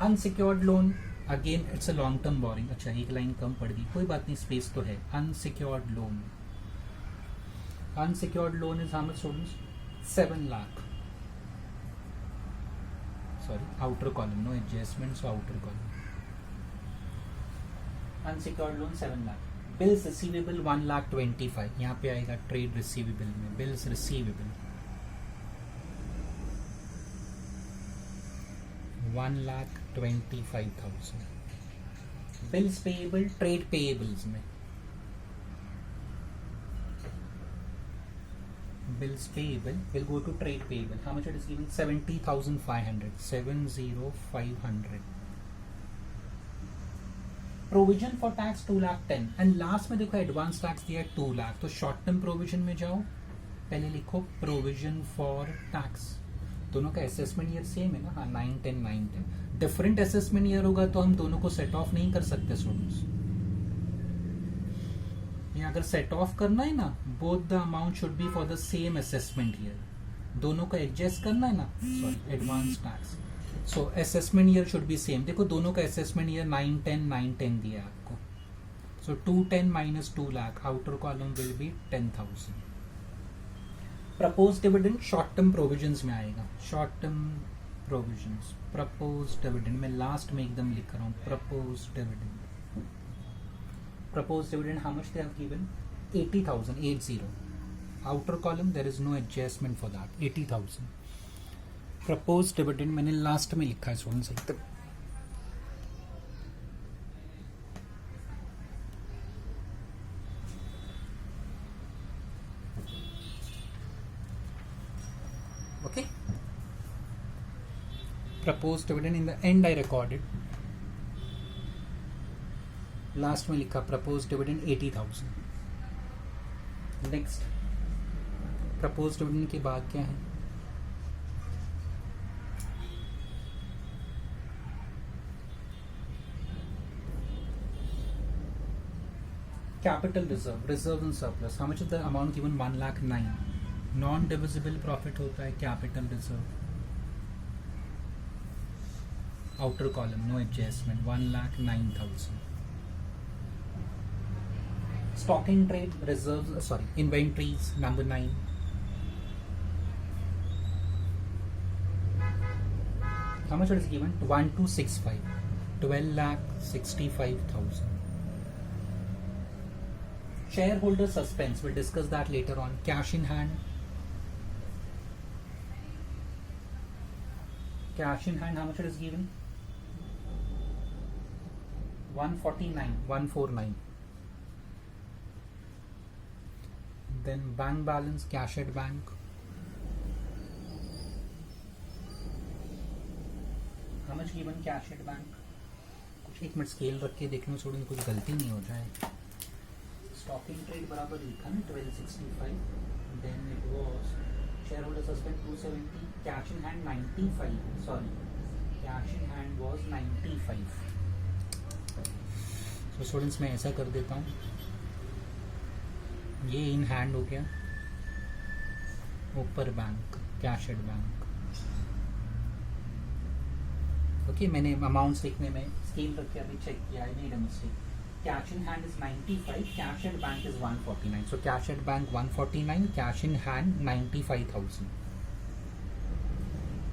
Unsecured loan, again it's a long term boring. अच्छा, एक लाइन कम पड़ गई, कोई बात नहीं, स्पेस तो है. Unsecured loan, unsecured loan is how much students? 7 lakh. Sorry, outer column, no adjustment, so outer column. Unsecured loan 7 lakh. Bills receivable 1,25,000. यहाँ पे आएगा trade receivable में, bills receivable 1,25,000. Bills payable trade payables में, bills payable will go to trade payable. How much it is given? 70,500. 70,500. Provision for tax 2,10,000. And last में देखो advance tax दिया है 2 लाख. तो शॉर्ट टर्म प्रोविजन में जाओ, पहले लिखो प्रोविजन फॉर टैक्स. दोनों का असेसमेंट ईयर सेम है ना? हाँ, 9-10 9-10. डिफरेंट असेसमेंट ईयर होगा तो हम दोनों को सेट ऑफ नहीं कर सकते स्टूडेंट्स. या अगर सेट ऑफ करना है ना, both the amount should be for the same assessment year. दोनों को एडजस्ट करना है ना, sorry, advance tax. So assessment year should be same. देखो दोनों का असेसमेंट ईयर 9-10 9-10 दिया है आपको. सो 210 minus 2 lakh, outer column will be 10,000. Propose dividend short term provisions में आएगा. Short term provisions, propose dividend में लास्ट में एकदम लिख रहा हूँ, propose dividend Proposed dividend, how much they have given? 80,000, 80. Outer column, there is no adjustment for that. 80,000. Proposed dividend मैंने last में लिखा है स्टूडेंट्स एकदम. Okay. Proposed dividend in the end I recorded. Last में लिखा proposed dividend 80,000. Next. Proposed dividend के बाद क्या है? Capital reserve, reserves and surplus. How much is the amount given? 1,09,000. Non-divisible profit होता है capital reserve. Outer column, no adjustment. 1,09,000. Stock in trade reserves, inventories, number 9. How much it is given? 1,265. 12,65,000. Shareholder suspense, we'll discuss that later on. Cash in hand. Cash in hand, how much it is given? 149. Then bank balance, cash at bank. How much given cash at bank? कुछ एक minute scale रख के देखने से कुछ गलती नहीं हो जाए. Stock in trade बराबर लिखा ना 1265. Then it was shareholder suspense 270. Cash in hand 95. Cash in hand was 95. So students मैं ऐसा कर देता हूँ. ये इन हैंड हो गया. ऊपर bank, cash at bank. Okay, मैंने अमाउंट्स लिखने में स्केल रख के अभी चेक किया. I made a mistake. Cash in hand is 95, cash at bank is 149. So cash at bank 149, cash in hand 95,000.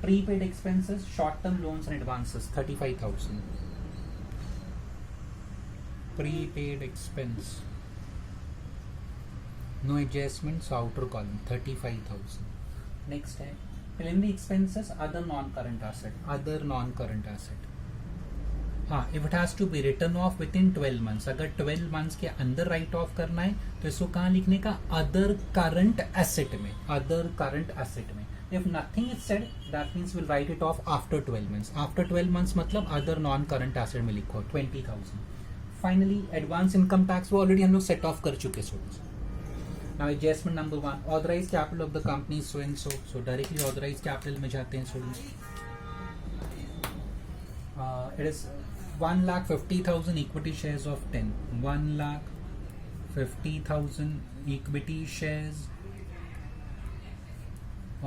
Prepaid expenses, short-term loans and advances 35,000. Prepaid expense, no adjustments, outer column 35,000. Next है preliminary expenses, other non-current asset. हाँ, if it has to be written off within 12 months, अगर 12 months के अंदर right of करना है तो इसको कहाँ लिखने का? अदर करंट एसेट में. If nothing is said, that means we'll write it off after 12 months. After 12 months मतलब अदर नॉन करंट एसेट में लिखो 20,000. Finally, एडवांस इनकम टैक्स वो ऑलरेडी हम लोग सेट ऑफ कर चुके students. Now adjustment number 1, authorized capital of the company is so and so. So directly authorized capital में जाते हैं students. It is 1,50,000 equity shares of 10. 1,50,000 equity shares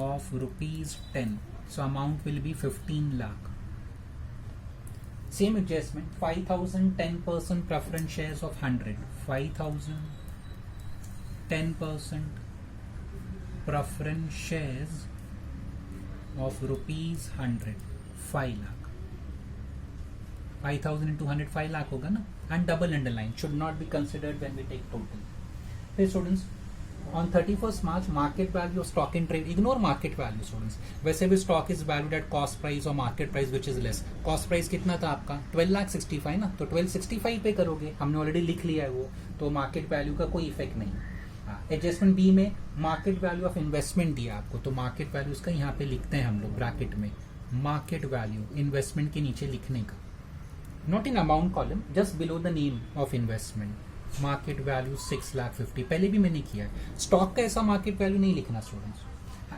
of rupees 10. So amount will be 15 lakh. Same adjustment, 5,000 10% preference shares of 100. 5,000 10% preference shares of rupees 100. 5 lakh. 5,000 into 100 5 lakh होगा ना. And double underline should not be considered when we take total. Hey students, on 31st March market value of stock in trade, ignore market value students. वैसे भी stock is valued at cost price or market price which is less. cost price कितना था आपका? 12,65 ना. तो 1265 पे करोगे, हमने ऑलरेडी लिख लिया है वो, तो मार्केट वैल्यू का कोई इफेक्ट नहीं. एडजस्टमेंट बी में मार्केट वैल्यू ऑफ इन्वेस्टमेंट दिया आपको, तो मार्केट वैल्यू इसका यहाँ पे लिखते हैं हम लोग ब्रैकेट में. मार्केट वैल्यू इन्वेस्टमेंट के नीचे लिखने का. Not in amount column, just below the name of investment. Market value 6,50,000. पहले भी मैंने किया है. स्टॉक का ऐसा मार्केट वैल्यू नहीं लिखना स्टूडेंट्स.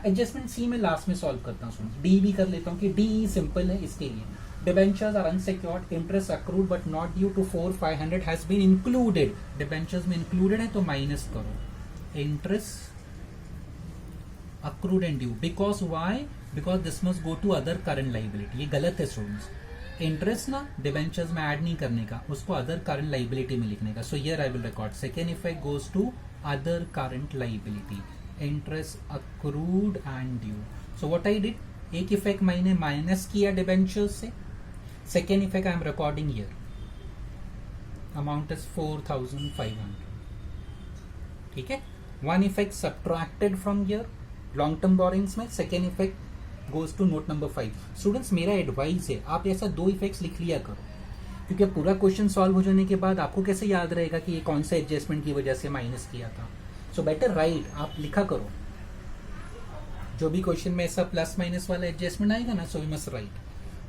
एडजस्टमेंट सी में लास्ट में सॉल्व करता हूँ स्टूडेंट्स. डी भी कर लेता हूँ कि डी सिंपल है इसके लिए. Debentures are unsecured, interest accrued but not due to 4,500 has been included. Debentures में included है तो माइनस करो. Interest accrued and due. Because why? Because this must go to other current liability. ये गलत है स्टूडेंट्स. इंटरेस्ट ना debentures में add नहीं करने का, उसको अदर करंट लाइबिलिटी में लिखने का. So here I will record second effect goes to other current liability. Interest accrued and due. So what I did, एक इफेक्ट मैंने माइनस किया डिबेंचर्स से, second effect I am recording here. Amount is 4500. ठीक है, one effect subtracted from here long term borrowings में, second effect goes to note number 5. Students मेरा advice है आप ऐसा 2 इफेक्ट्स लिख लिया करो, क्योंकि पूरा क्वेश्चन सॉल्व हो जाने के बाद आपको कैसे याद रहेगा कि ये कौन सा एडजस्टमेंट की वजह से माइनस किया था. सो बेटर राइट, आप लिखा करो जो भी क्वेश्चन में ऐसा प्लस माइनस वाला एडजस्टमेंट आएगा ना, so we must write.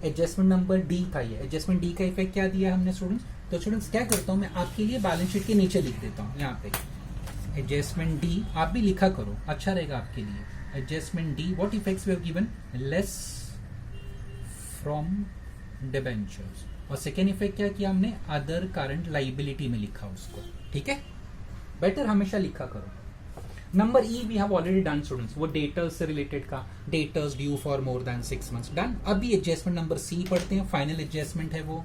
Adjustment number D था ये. एडजस्टमेंट डी का इफेक्ट क्या दिया हमने स्टूडेंट्स? तो स्टूडेंट्स क्या करता हूँ मैं आपके लिए बैलेंस शीट के नीचे लिख देता हूँ यहाँ पे एडजस्टमेंट डी. आप भी लिखा करो, अच्छा रहेगा आपके लिए. Adjustment D, what effects we have given? Less from debentures. और सेकेंड इफेक्ट क्या किया हमने? अदर करंट लाइबिलिटी में लिखा उसको. ठीक है, बेटर हमेशा लिखा करो. Number E V have already done students, वो डेटर्स से रिलेटेड का, debtors due for more than 6 months done. अभी एडजस्टमेंट नंबर सी पढ़ते हैं. फाइनल एडजस्टमेंट है वो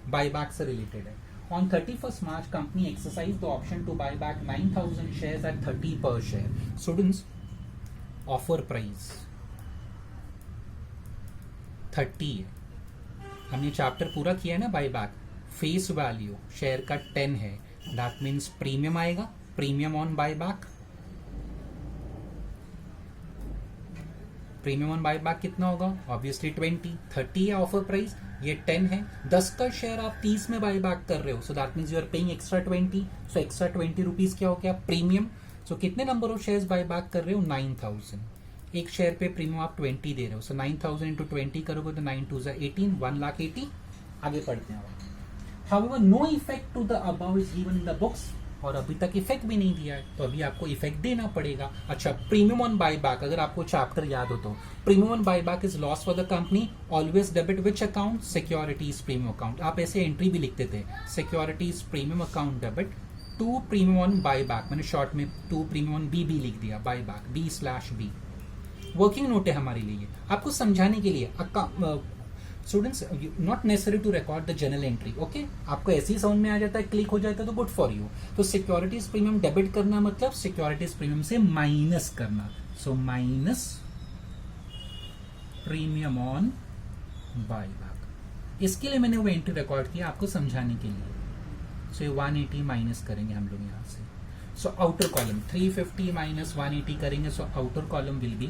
बायबैक से रिलेटेड है. On 31st March, company exercised the option to buy back 9,000 shares at 30 per share. Students, offer price 30 है. हमने चैप्टर पूरा किया है ना buy back. Face value share का 10 है. दैट मीन्स प्रीमियम आएगा. Premium on buy back, premium on buy back कितना होगा? ऑब्वियसली 20. 30 है ऑफर प्राइस, ये 10 है. 10 का शेयर आप 30 में बाय बैक कर रहे हो, so that means you are paying extra 20. So extra 20 rupees क्या हो गया? प्रीमियम. सो कितने number of shares buy back कर रहे हो? 9000. एक शेयर पे प्रीमियम आप 20 दे रहे हो. सो 9000 इंटू 20 करोगे तो 9 2 18, 1,80,000. आगे पढ़ते हैं. However no effect to the above is given in the books. और अभी तक इफेक्ट भी नहीं दिया है, तो अभी आपको इफेक्ट देना पड़ेगा. अच्छा, प्रीमियम ऑन बाय बैक, अगर आपको चैप्टर याद हो तो premium on buy back is loss for the company. Always debit which account? Securities premium account. आप ऐसे एंट्री भी लिखते थे, securities premium account debit to premium on buy back. मैंने शॉर्ट में टू प्रीमियम ऑन बी लिख दिया, buy back B/B. Working note है हमारे लिए, आपको समझाने के लिए. Students, not necessary to record the journal entry. Okay, आपको ऐसे ही समझ में आ जाता है, क्लिक हो जाता है तो गुड फॉर यू. तो सिक्योरिटीज प्रीमियम डेबिट करना मतलब सिक्योरिटीज प्रीमियम से माइनस करना. So minus premium on buy back. इसके लिए मैंने वो एंट्री रिकॉर्ड किया आपको समझाने के लिए. सो 180 माइनस करेंगे हम लोग यहाँ से. सो आउटर कॉलम 350 माइनस 180 करेंगे. सो outer column will be,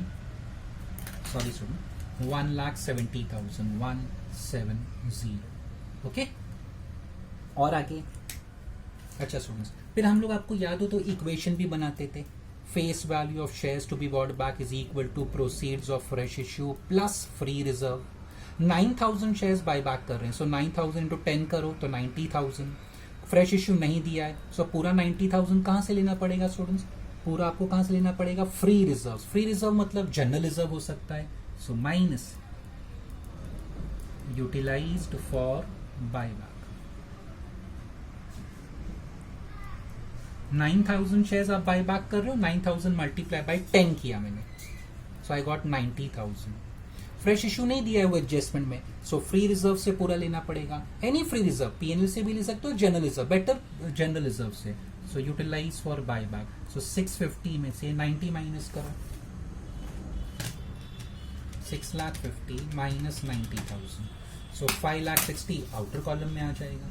sorry student, 1,70,000 170. Okay, और आगे. अच्छा स्टूडेंट्स, फिर हम लोग आपको याद हो तो इक्वेशन भी बनाते थे. Face value of shares to be bought back is equal to proceeds of fresh issue plus free reserve. 9,000 shares buy back कर रहे हैं. सो 9,000 इंटू 10 करो तो 90,000. फ्रेश इश्यू नहीं दिया है, सो पूरा 90,000 कहाँ से लेना पड़ेगा स्टूडेंट्स? पूरा आपको कहाँ से लेना पड़ेगा? Free reserve. फ्री रिजर्व मतलब जनरल रिजर्व हो सकता है. So minus utilized for buyback. 9,000 shares आप buyback कर रहे हो. 9,000 multiply by 10 किया मैंने. So I got 90,000. Fresh issue नहीं दिया है वो एडजस्टमेंट में, सो फ्री रिजर्व से पूरा लेना पड़ेगा. एनी फ्री रिजर्व, पीएनएल से भी ले सकते हो, general reserve, better general reserve से. सो यूटिलाइज फॉर बायबैक. सो 650 में से 90 माइनस करो. 6,50,000 माइनस 90,000. सो 5,60,000 आउटर कॉलम में आ जाएगा.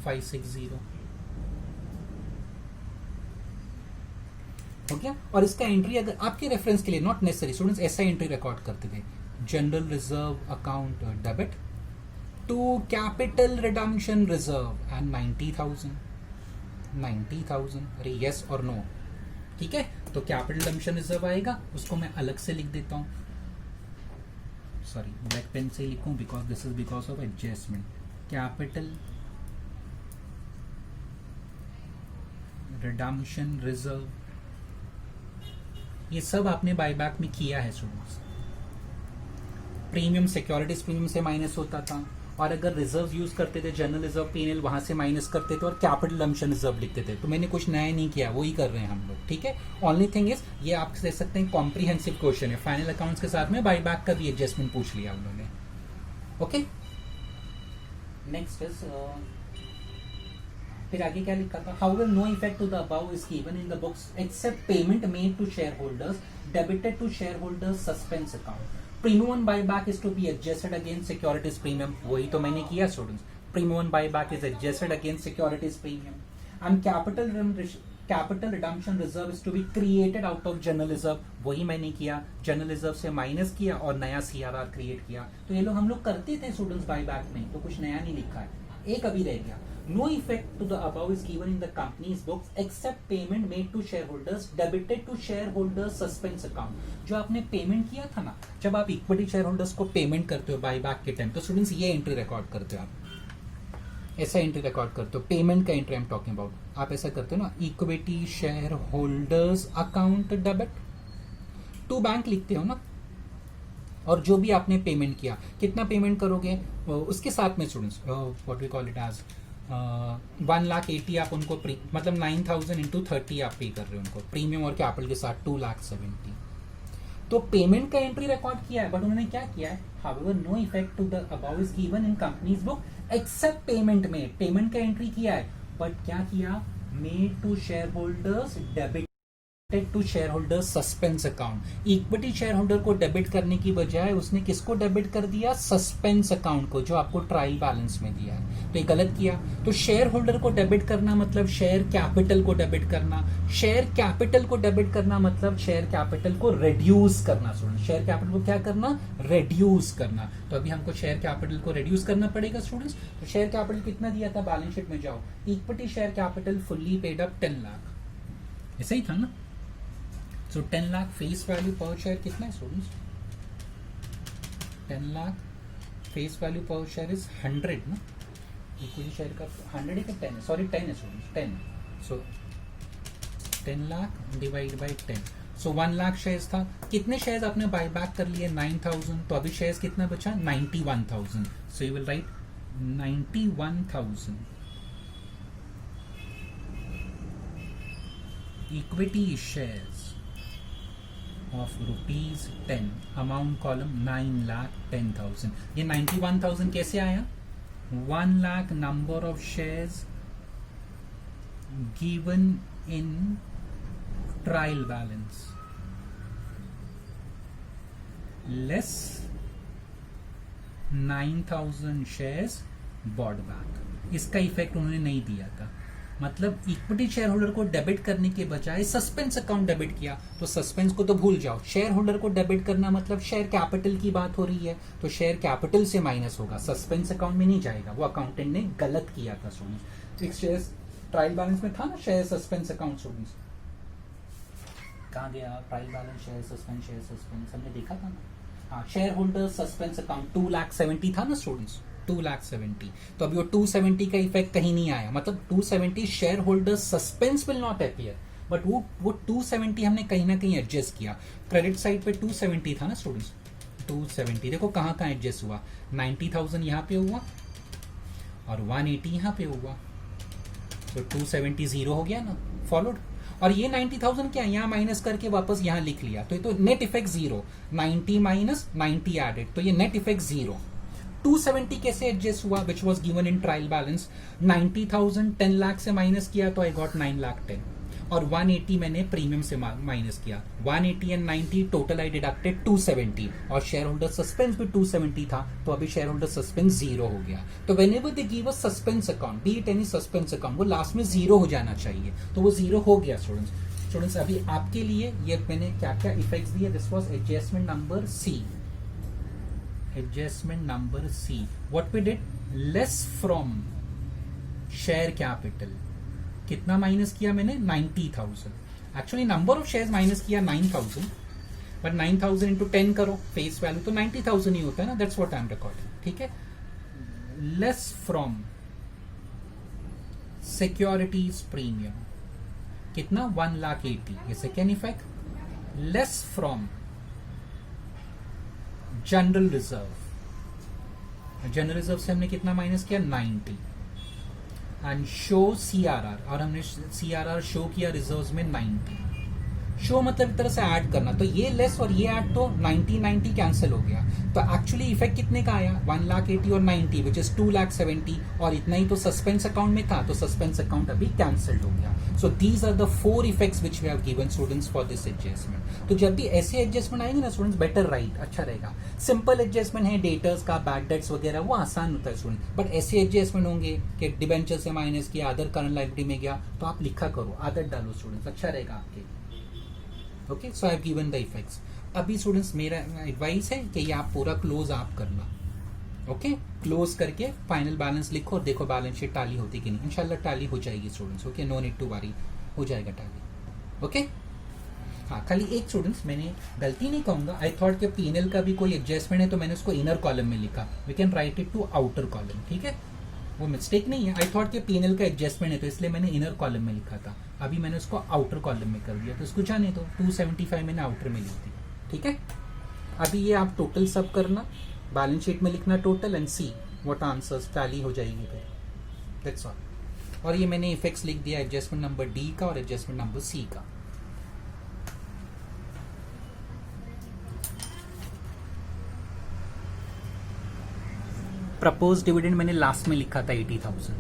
560 हो गया. और इसका एंट्री अगर आपके रेफरेंस के लिए, नॉट नेसेसरी स्टूडेंट्स, ऐसा एंट्री रिकॉर्ड करते थे. General reserve account debit to capital redemption reserve and 90,000. अरे यस और नो, ठीक है. तो कैपिटल रिडम्पशन रिजर्व आएगा, उसको मैं अलग से लिख देता हूं. सॉरी, ब्लैक पेन से लिखूं because this is because of adjustment. Capital redemption reserve, ये सब आपने बायबैक में किया है स्टूडेंट्स. प्रीमियम सिक्योरिटीज प्रीमियम से माइनस होता था, और अगर रिजर्व यूज करते थे जनरल रिजर्व पीएनएल वहां से माइनस करते थे और कैपिटल रिडम्पशन रिजर्व लिखते थे. तो मैंने कुछ नया नहीं किया, वही कर रहे हैं हम लोग, ठीक है. ओनली थिंग इज ये आप कह सकते हैं कॉम्प्रिहेंसिव क्वेश्चन है. फाइनल अकाउंट्स के साथ में बायबैक का भी एडजस्टमेंट पूछ लिया उन्होंने. ओके, नेक्स्ट इज फिर आगे क्या लिखा था? However no effect to the above is given in the books except payment made to share holders debited to share holders suspense account. Premium on buyback is to be adjusted against securities premium. वही तो मैंने किया students. premium on buyback is adjusted against securities premium. And capital redemption reserve is to be created out of general reserve. वही मैंने किया, general reserve से माइनस किया और नया सीआरआर क्रिएट किया. तो ये लोग हम लोग करते थे स्टूडेंट्स बायबैक में, तो कुछ नया नहीं लिखा है. एक अभी रह गया. No effect to the above is given in the company's books except payment made to shareholders debited to shareholders suspense account. जो आपने पेमेंट किया था ना, जब आप इक्विटी शेयर होल्डर्स को पेमेंट करते हो बायबैक के टाइम, तो स्टूडेंट्स ये एंट्री रिकॉर्ड करते हो. आप ऐसा एंट्री रिकॉर्ड करते हो, पेमेंट का entry I am talking about. आप ऐसा करते हो ना, equity share holders account debit to bank लिखते हो ना, और जो भी आपने पेमेंट किया, कितना पेमेंट करोगे उसके साथ में students what we call it as 1,80,000 आप उनको मतलब 9,000 इंटू 30 आप पे कर रहे हो उनको प्रीमियम और कैपिटल के साथ 2,70,000. तो पेमेंट का एंट्री रिकॉर्ड किया है, बट उन्होंने क्या किया है, however no effect to the above is given in company's book except payment में पेमेंट का एंट्री किया है, बट क्या किया, made to share holders debit to share holder suspense account. Equity share holder को डेबिट करने की बजाय उसने किसको डेबिट कर दिया, सस्पेंस अकाउंट को, जो आपको ट्रायल बैलेंस में दिया है. तो ये गलत किया. तो शेयर होल्डर को डेबिट करना मतलब शेयर कैपिटल को डेबिट करना, शेयर कैपिटल को डेबिट करना मतलब शेयर कैपिटल को रिड्यूस करना. स्टूडेंट शेयर कैपिटल को क्या करना, रिड्यूस करना. तो अभी हमको शेयर कैपिटल को रिड्यूस करना पड़ेगा स्टूडेंट्स. तो शेयर कैपिटल कितना दिया था, बैलेंस शीट में जाओ, equity share capital fully paid up 10 lakh, ऐसा ही था ना. So 10 लाख फेस वैल्यू पर शेयर कितना है स्टूडेंट्स, 10 लाख फेस वैल्यू पर शेयर इज 100 ना, इक्विटी शेयर का 100 है कि 10 है, सॉरी 10 है students, 10. So 10 lakh divide by 10. So 1 lakh shares था. कितने शेयर्स आपने बाय बैक कर लिए, 9,000. तो अभी शेयर्स कितना बचा, 91,000. So you will write 91,000 equity shares of rupees 10, amount column 9,10,000. ये 91,000 कैसे आया, 1 lakh number of shares given in trial balance less 9,000 shares bought back. इसका इफेक्ट उन्होंने नहीं दिया था. मतलब इक्विटी शेयर होल्डर को डेबिट करने के बजाय सस्पेंस अकाउंट डेबिट किया. तो सस्पेंस को तो भूल जाओ, शेयर होल्डर को डेबिट करना मतलब शेयर कैपिटल की बात हो रही है, तो शेयर कैपिटल से माइनस होगा, सस्पेंस अकाउंट में नहीं जाएगा. वो अकाउंटेंट ने गलत किया था स्टूडेंट्स. शेयर ट्रायल बैलेंस में था ना शेयर सस्पेंस अकाउंट. स्टूडेंट्स कहाँ गया ट्रायल बैलेंस, शेयर सस्पेंस हमने देखा था ना. हाँ, शेयर होल्डर सस्पेंस अकाउंट 2,70,000 था ना स्टूडेंट्स, 2,70,000. तो अभी वो 270 का इफेक्ट कहीं नहीं आया, मतलब 270 share holder suspense will not appear, but वो 270 हमने कहीं ना कहीं एडजस्ट किया. क्रेडिट साइड पे 270 था ना स्टूडेंट्स, 270 देखो कहाँ कहाँ एडजस्ट हुआ, 90,000 यहाँ पे हुआ और 180 यहाँ पे हुआ. तो 270 जीरो हो गया ना, फॉलोड. और ये 90,000 क्या यहाँ माइनस करके वापस यहाँ लिख लिया, तो ये तो net effect zero, 90 minus 90 added, तो ये नेट इफेक्ट जीरो. 270 कैसे एडजस्ट हुआ, which was given in trial balance, 90,000 10 lakh से माइनस किया तो आई गॉट 9,10,000, और 180 मैंने प्रीमियम से माइनस किया. 180 एंड 90 टोटल आई डिडक्टेड 270, और शेयर होल्डर सस्पेंस भी 270 था, तो अभी शेयर होल्डर सस्पेंस जीरो हो गया. तो whenever they give a suspense account, B it any suspense account, वो लास्ट में जीरो हो जाना चाहिए, तो वो जीरो हो गया स्टूडेंट्स. अभी आपके लिए ये मैंने क्या क्या इफेक्ट्स दिए. This was adjustment number C. Adjustment number C. What we did? Less from share capital. कितना माइनस किया मैंने, 90,000. Actually number of shares minus किया 9,000, बट 9,000 इंटू 10 करो फेस वैल्यू तो 90,000 ही होता है ना. That's what I am recording. ठीक है. लेस फ्रॉम सिक्योरिटीज प्रीमियम कितना, 1,80,000. ये second effect. Less from general reserve, general reserve से हमने कितना माइनस किया, 90. एंड शो सीआरआर, और हमने सीआरआर शो किया रिजर्व्स में 90. शो मतलब एक तरह से ऐड करना, तो ये लेस और ये ऐड तो 90 कैंसिल हो गया, तो एक्चुअली इफेक्ट कितने का आया 1,80,000 और 90 विच इज 2,70,000, और इतना ही तो सस्पेंस अकाउंट में था, तो सस्पेंस अकाउंट अभी कैंसिल्ड हो गया. So these are the 4 effects which we have given students for this adjustment. तो जब भी ऐसे एडजस्टमेंट आएंगे ना स्टूडेंट्स, बेटर राइट, अच्छा रहेगा. सिंपल एडजस्टमेंट है डेटर्स का, बैड डेट्स वगैरह, वो आसान होता है स्टूडेंट, बट ऐसे एडजस्टमेंट होंगे कि डिबेंचर से माइनस किया, अदर करंट लाइबिलिटी में गया, तो आप लिखा करो, आदत डालो स्टूडेंट्स, अच्छा रहेगा आपके. Okay, so I have given the effects. अभी स्टूडेंट्स मेरा एडवाइस है कि ये आप पूरा क्लोज आप करना. ओके, क्लोज करके फाइनल बैलेंस लिखो और देखो बैलेंस शीट टाली होती कि नहीं. इंशाल्लाह टाली हो जाएगी students. Okay, no need to worry, हो जाएगा टाली. ओके, हाँ खाली एक स्टूडेंट्स मैंने गलती नहीं कहूंगा, आई थॉट कि पीएनएल का भी कोई एडजस्टमेंट है तो मैंने उसको इनर कॉलम में लिखा. We can write it to outer column, ठीक है, वो मिस्टेक नहीं है. आई थॉट कि पीएनएल का एडजस्टमेंट है तो इसलिए मैंने इनर कॉलम में लिखा था, अभी मैंने उसको आउटर कॉलम में कर दिया, तो इसको जाने दो. 275 मैंने आउटर में लिख दी, ठीक है. अभी ये आप टोटल सब करना, बैलेंस शीट में लिखना total and see what answers tally हो जाएगी फिर. That's all. और ये मैंने इफेक्ट्स लिख दिया एडजस्टमेंट नंबर डी का और एडजस्टमेंट नंबर सी का. प्रपोज डिविडेंड मैंने लास्ट में लिखा था 80,000.